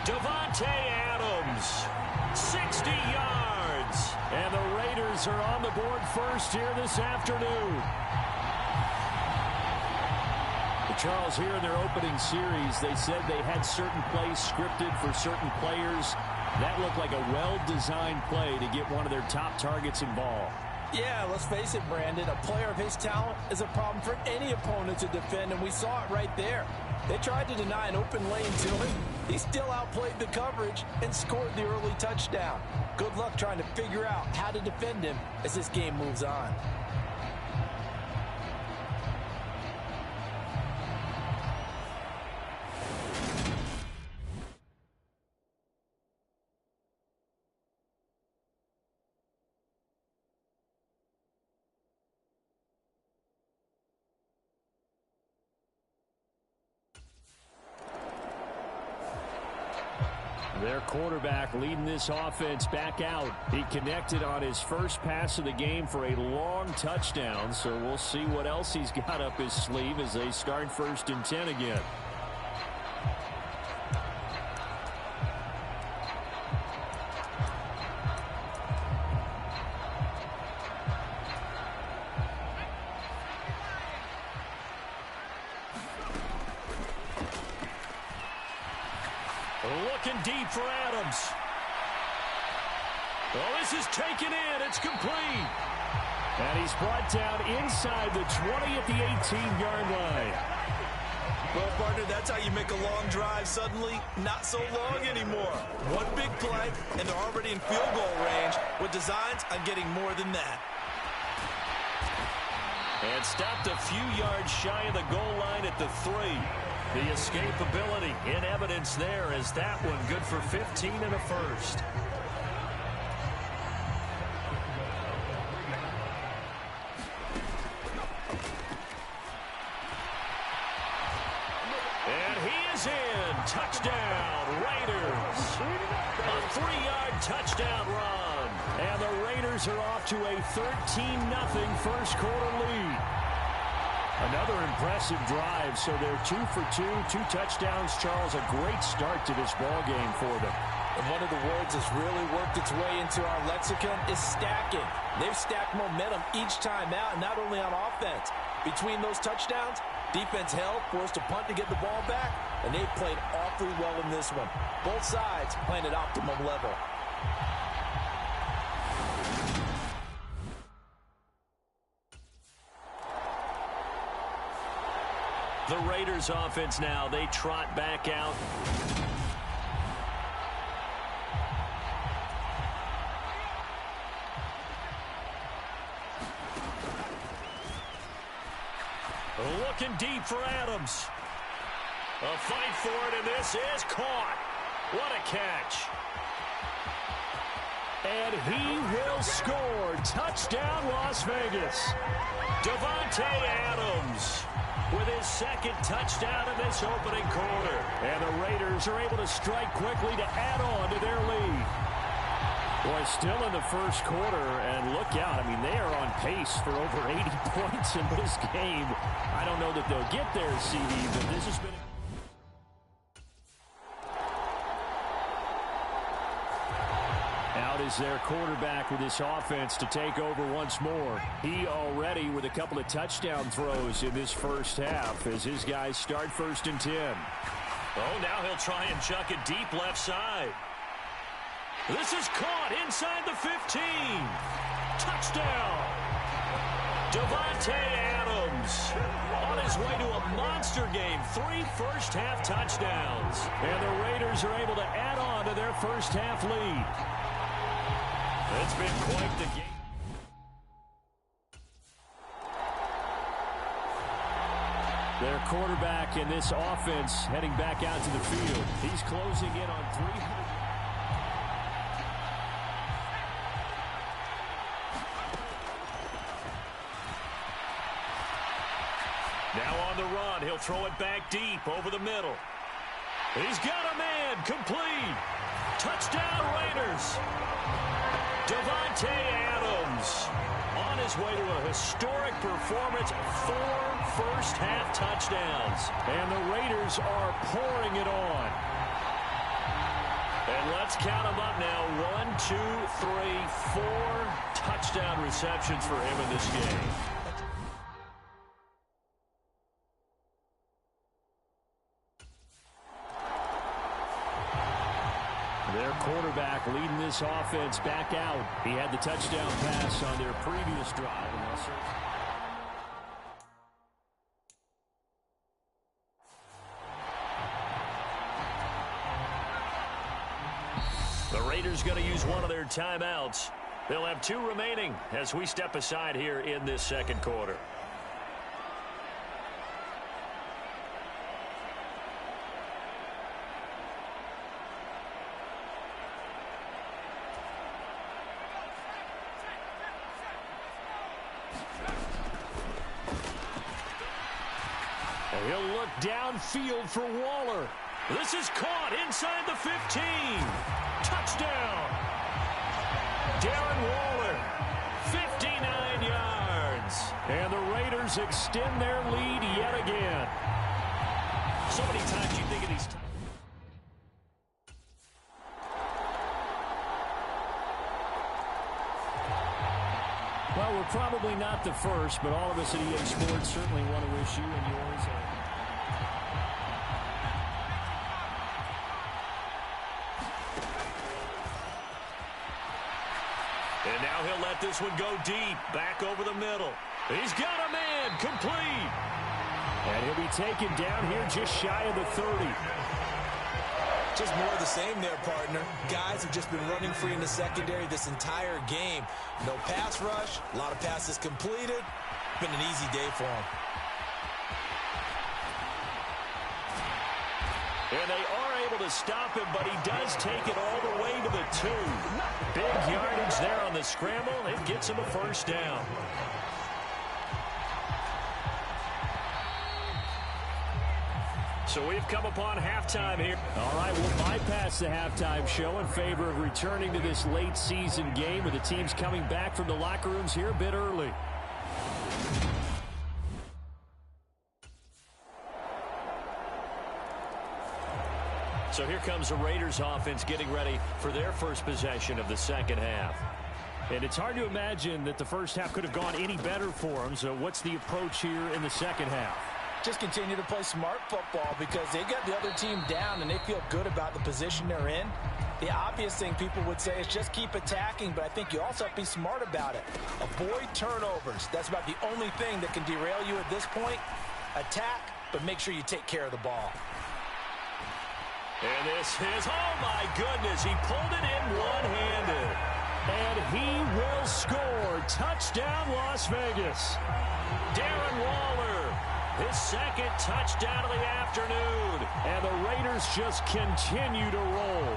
Speaker 2: Davante Adams, 60 yards. And the Raiders are on the board first here this afternoon.
Speaker 5: Charles, here in their opening series, they said they had certain plays scripted for certain players. That looked like a well-designed play to get one of their top targets involved.
Speaker 3: Yeah, let's face it, Brandon. A player of his talent is a problem for any opponent to defend, and we saw it right there. They tried to deny an open lane to him. He still outplayed the coverage and scored the early touchdown. Good luck trying to figure out how to defend him as this game moves on.
Speaker 5: Their quarterback leading this offense back out. He connected on his first pass of the game for a long touchdown, so we'll see what else he's got up his sleeve as they start 1st and 10 again. Looking deep for Adams. Oh, this is taken in. It's complete. And he's brought down inside the 20 at the 18-yard line.
Speaker 3: Well, partner, that's how you make a long drive suddenly not so long anymore. One big play, and they're already in field goal range with designs on getting more than that.
Speaker 5: And stopped a few yards shy of the goal line at the 3. The escapability in evidence there as that one good for 15 and a first. And he is in. Touchdown, Raiders. A 3-yard touchdown run. And the Raiders are off to a 13-0 first quarter lead. Another impressive drive, so they're 2 for 2, 2 touchdowns. Charles, a great start to this ball game for them.
Speaker 3: And one of the words that's really worked its way into our lexicon is stacking. They've stacked momentum each time out, not only on offense. Between those touchdowns, defense held, forced a punt to get the ball back, and they've played awfully well in this one. Both sides playing at optimum level.
Speaker 5: The Raiders offense now, they trot back out. Looking deep for Adams. A fight for it, and this is caught. What a catch. And he will score. Touchdown, Las Vegas. Davante Adams with his second touchdown in this opening quarter. And the Raiders are able to strike quickly to add on to their lead. Boy, still in the first quarter, and look out. I mean, they are on pace for over 80 points in this game. I don't know that they'll get there, CD, but this has been... Out is their quarterback with this offense to take over once more. He already with a couple of touchdown throws in this first half as his guys start 1st and 10. Oh, now he'll try and chuck it deep left side. This is caught inside the 15. Touchdown. Davante Adams on his way to a monster game. 3 first-half touchdowns. And the Raiders are able to add on to their first-half lead. It's been quite the game. Their quarterback in this offense heading back out to the field. He's closing in on 300. Now on the run, he'll throw it back deep over the middle. He's got a man, complete. Touchdown, Raiders. Davante Adams on his way to a historic performance, 4 first-half touchdowns. And the Raiders are pouring it on. And let's count them up now. 1, 2, 3, 4 touchdown receptions for him in this game. Their quarterback leading this offense back out. He had the touchdown pass on their previous drive. The Raiders going to use one of their timeouts. They'll have 2 remaining as we step aside here in this second quarter. And he'll look downfield for Waller. This is caught inside the 15. Touchdown. Darren Waller, 59 yards. And the Raiders extend their lead yet again. So many times you think of these times. Well, we're probably not the first, but all of us at EA Sports certainly want to wish you and yours And now he'll let this one go deep, back over the middle. He's got a man, complete. And he'll be taken down here just shy of the 30.
Speaker 3: Just more of the same there, partner. Guys have just been running free in the secondary this entire game. No pass rush, a lot of passes completed. Been an easy day for them.
Speaker 5: And they are able to stop him, but he does take it all the way to the 2. Big yardage there on the scramble. It gets him a first down. So we've come upon halftime here. All right, we'll bypass the halftime show in favor of returning to this late season game with the teams coming back from the locker rooms here a bit early. So here comes the Raiders offense getting ready for their first possession of the second half. And it's hard to imagine that the first half could have gone any better for them. So what's the approach here in the second half?
Speaker 3: Just continue to play smart football because they got the other team down and they feel good about the position they're in. The obvious thing people would say is just keep attacking, but I think you also have to be smart about it. Avoid turnovers. That's about the only thing that can derail you at this point. Attack, but make sure you take care of the ball.
Speaker 5: And this is, oh my goodness, he pulled it in one-handed. And he will score. Touchdown, Las Vegas. Darren Waller, his second touchdown of the afternoon. And the Raiders just continue to roll.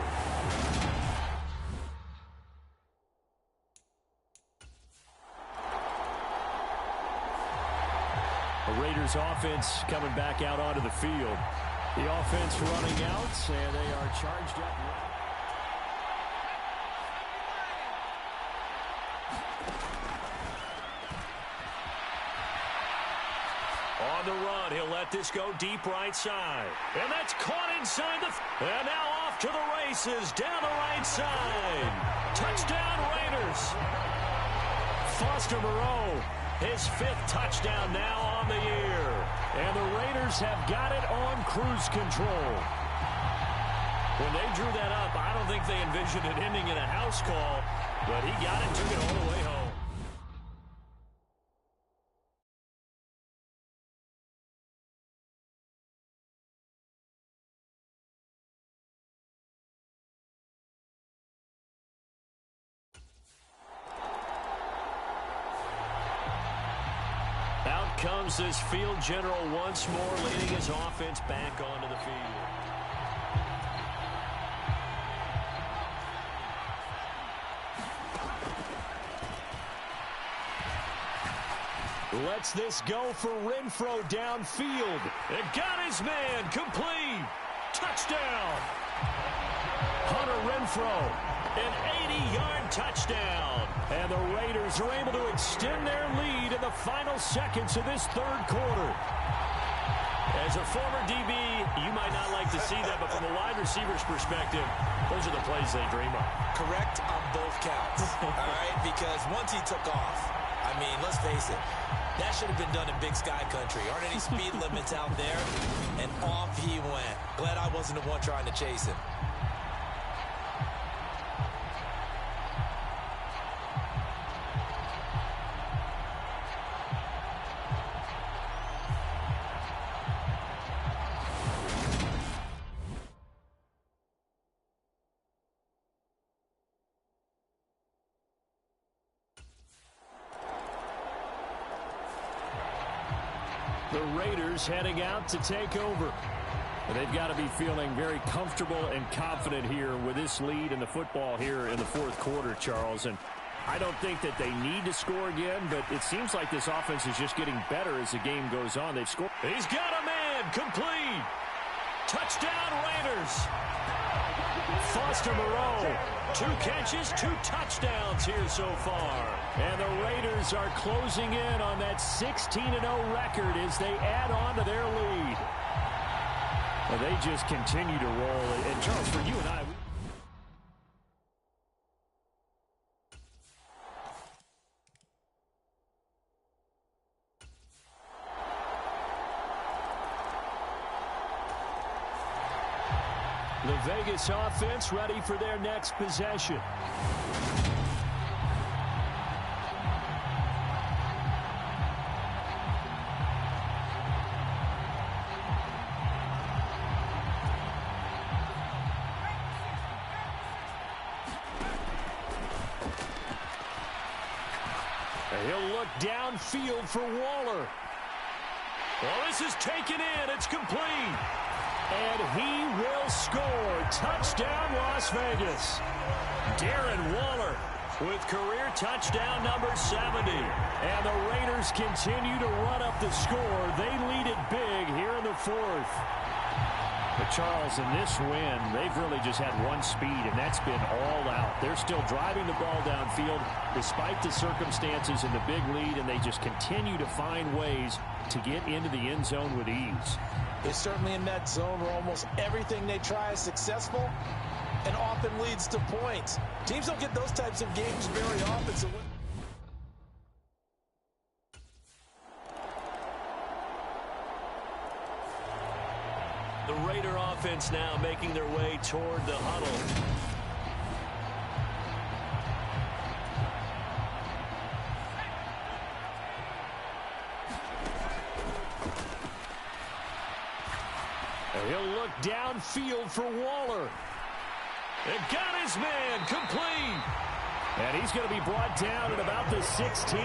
Speaker 5: The Raiders offense coming back out onto the field. The offense running out, and they are charged up. On the run, he'll let this go deep right side. And that's caught inside the... And now off to the races, down the right side. Touchdown, Raiders. Foster Moreau, his 5th touchdown now on the year. And the Raiders have got it on cruise control. When they drew that up, I don't think they envisioned it ending in a house call, but he got it, took it all the way home. Out comes this field general once more, leading his offense back onto the field. Lets this go for Renfro downfield. It got his man, complete. Touchdown. Hunter Renfro, an 80-yard touchdown. And the Raiders are able to extend their lead in the final seconds of this third quarter. As a former DB, you might not like to see that, but from a wide receiver's perspective, those are the plays they dream of.
Speaker 3: Correct on both counts, all right? Because once he took off, I mean, let's face it, that should have been done in Big Sky Country. Aren't any speed limits out there? And off he went. Glad I wasn't the one trying to chase him.
Speaker 5: The Raiders heading out to take over. They've got to be feeling very comfortable and confident here with this lead in the football here in the fourth quarter, Charles. And I don't think that they need to score again, but it seems like this offense is just getting better as the game goes on. They've scored. He's got a man, complete. Touchdown, Raiders. Foster Moreau, 2 catches, 2 touchdowns here so far. And the Raiders are closing in on that 16-0 record as they add on to their lead. Well, they just continue to roll. And Charles, for you and I, the Vegas offense ready for their next possession. He'll look downfield for Waller. Well, this is taken in. It's complete. And he will score. Touchdown, Las Vegas. Darren Waller with career touchdown number 70. And the Raiders continue to run up the score. They lead it big here in the fourth. But Charles, in this win, they've really just had one speed, and that's been all out. They're still driving the ball downfield despite the circumstances and the big lead, and they just continue to find ways to get into the end zone with ease.
Speaker 3: They're certainly in that zone where almost everything they try is successful and often leads to points. Teams don't get those types of games very often. So
Speaker 5: the Raider offense now making their way toward the huddle. He'll look downfield for Waller. It got his man complete. And he's going to be brought down at about the 16.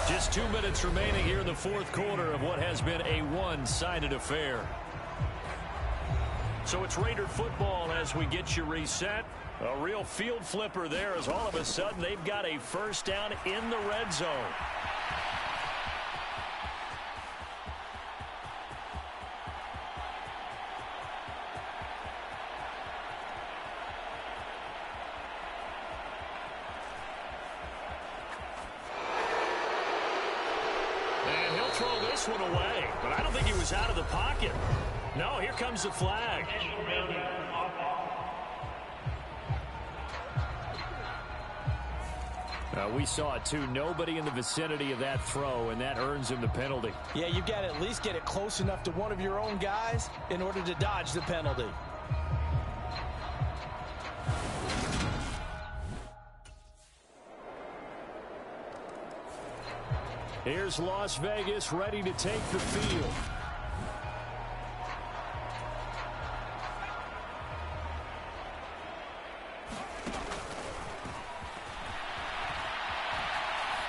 Speaker 5: Just 2 minutes remaining here in the fourth quarter of what has been a one-sided affair. So it's Raider football as we get you reset. A real field flipper there as all of a sudden they've got a first down in the red zone. Throw this one away, but I don't think he was out of the pocket. No, here comes the flag. We saw it too. Nobody in the vicinity of that throw, and that earns him the penalty.
Speaker 3: Yeah, you've got to at least get it close enough to one of your own guys in order to dodge the penalty.
Speaker 5: Here's Las Vegas ready to take the field.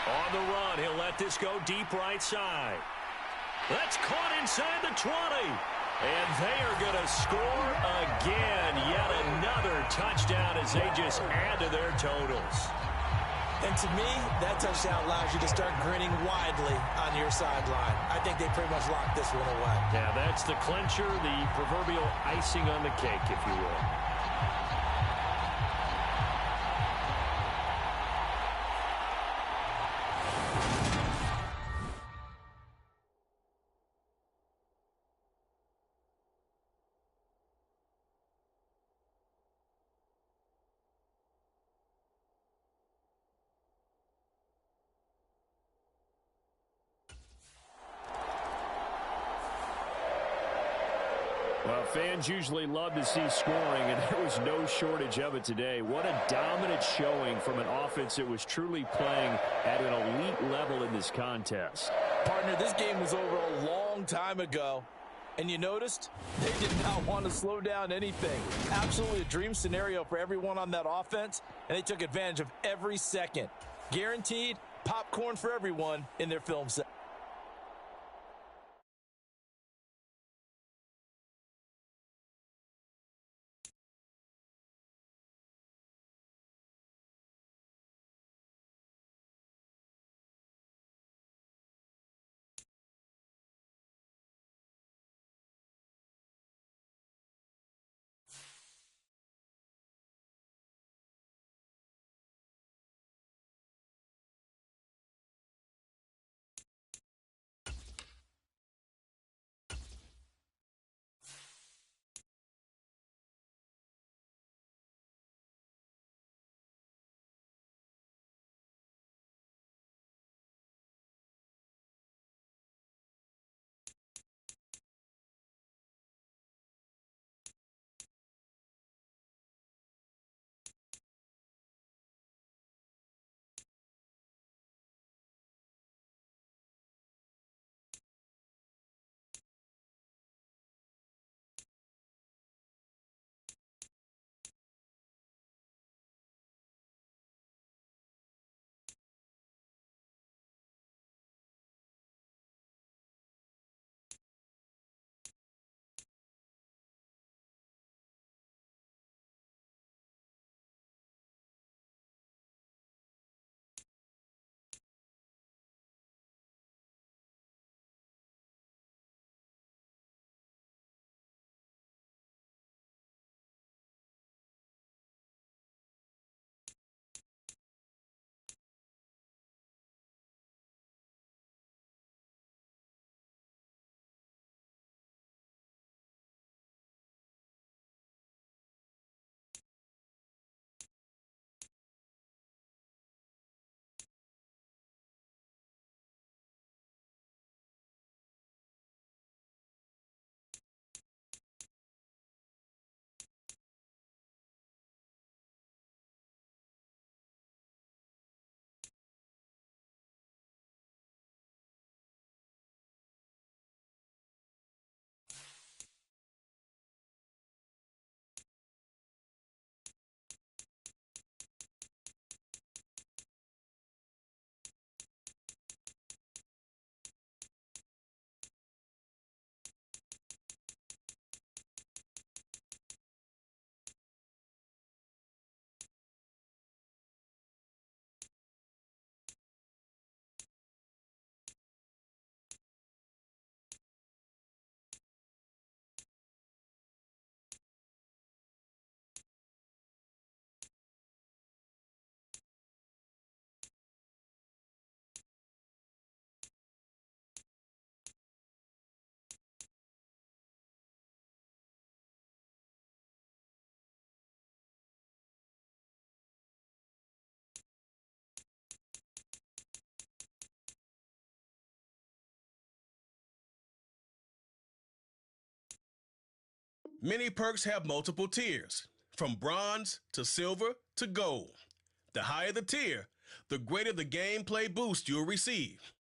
Speaker 5: On the run, he'll let this go deep right side. That's caught inside the 20. And they are going to score again. Yet another touchdown as they just add to their totals.
Speaker 3: And to me, that touchdown allows you to start grinning widely on your sideline. I think they pretty much locked this one away.
Speaker 5: Yeah, that's the clincher, the proverbial icing on the cake, if you will. Well, fans usually love to see scoring, and there was no shortage of it today. What a dominant showing from an offense that was truly playing at an elite level in this contest.
Speaker 3: Partner, this game was over a long time ago, and you noticed they did not want to slow down anything. Absolutely a dream scenario for everyone on that offense, and they took advantage of every second. Guaranteed popcorn for everyone in their film set.
Speaker 6: Many perks have multiple tiers, from bronze to silver to gold. The higher the tier, the greater the gameplay boost you'll receive.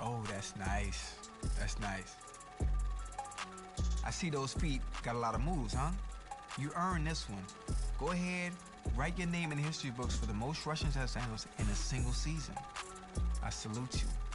Speaker 4: Oh, that's nice. That's nice. I see those feet got a lot of moves, huh? You earned this one. Go ahead, write your name in the history books for the most rushing touchdowns in a single season. I salute you.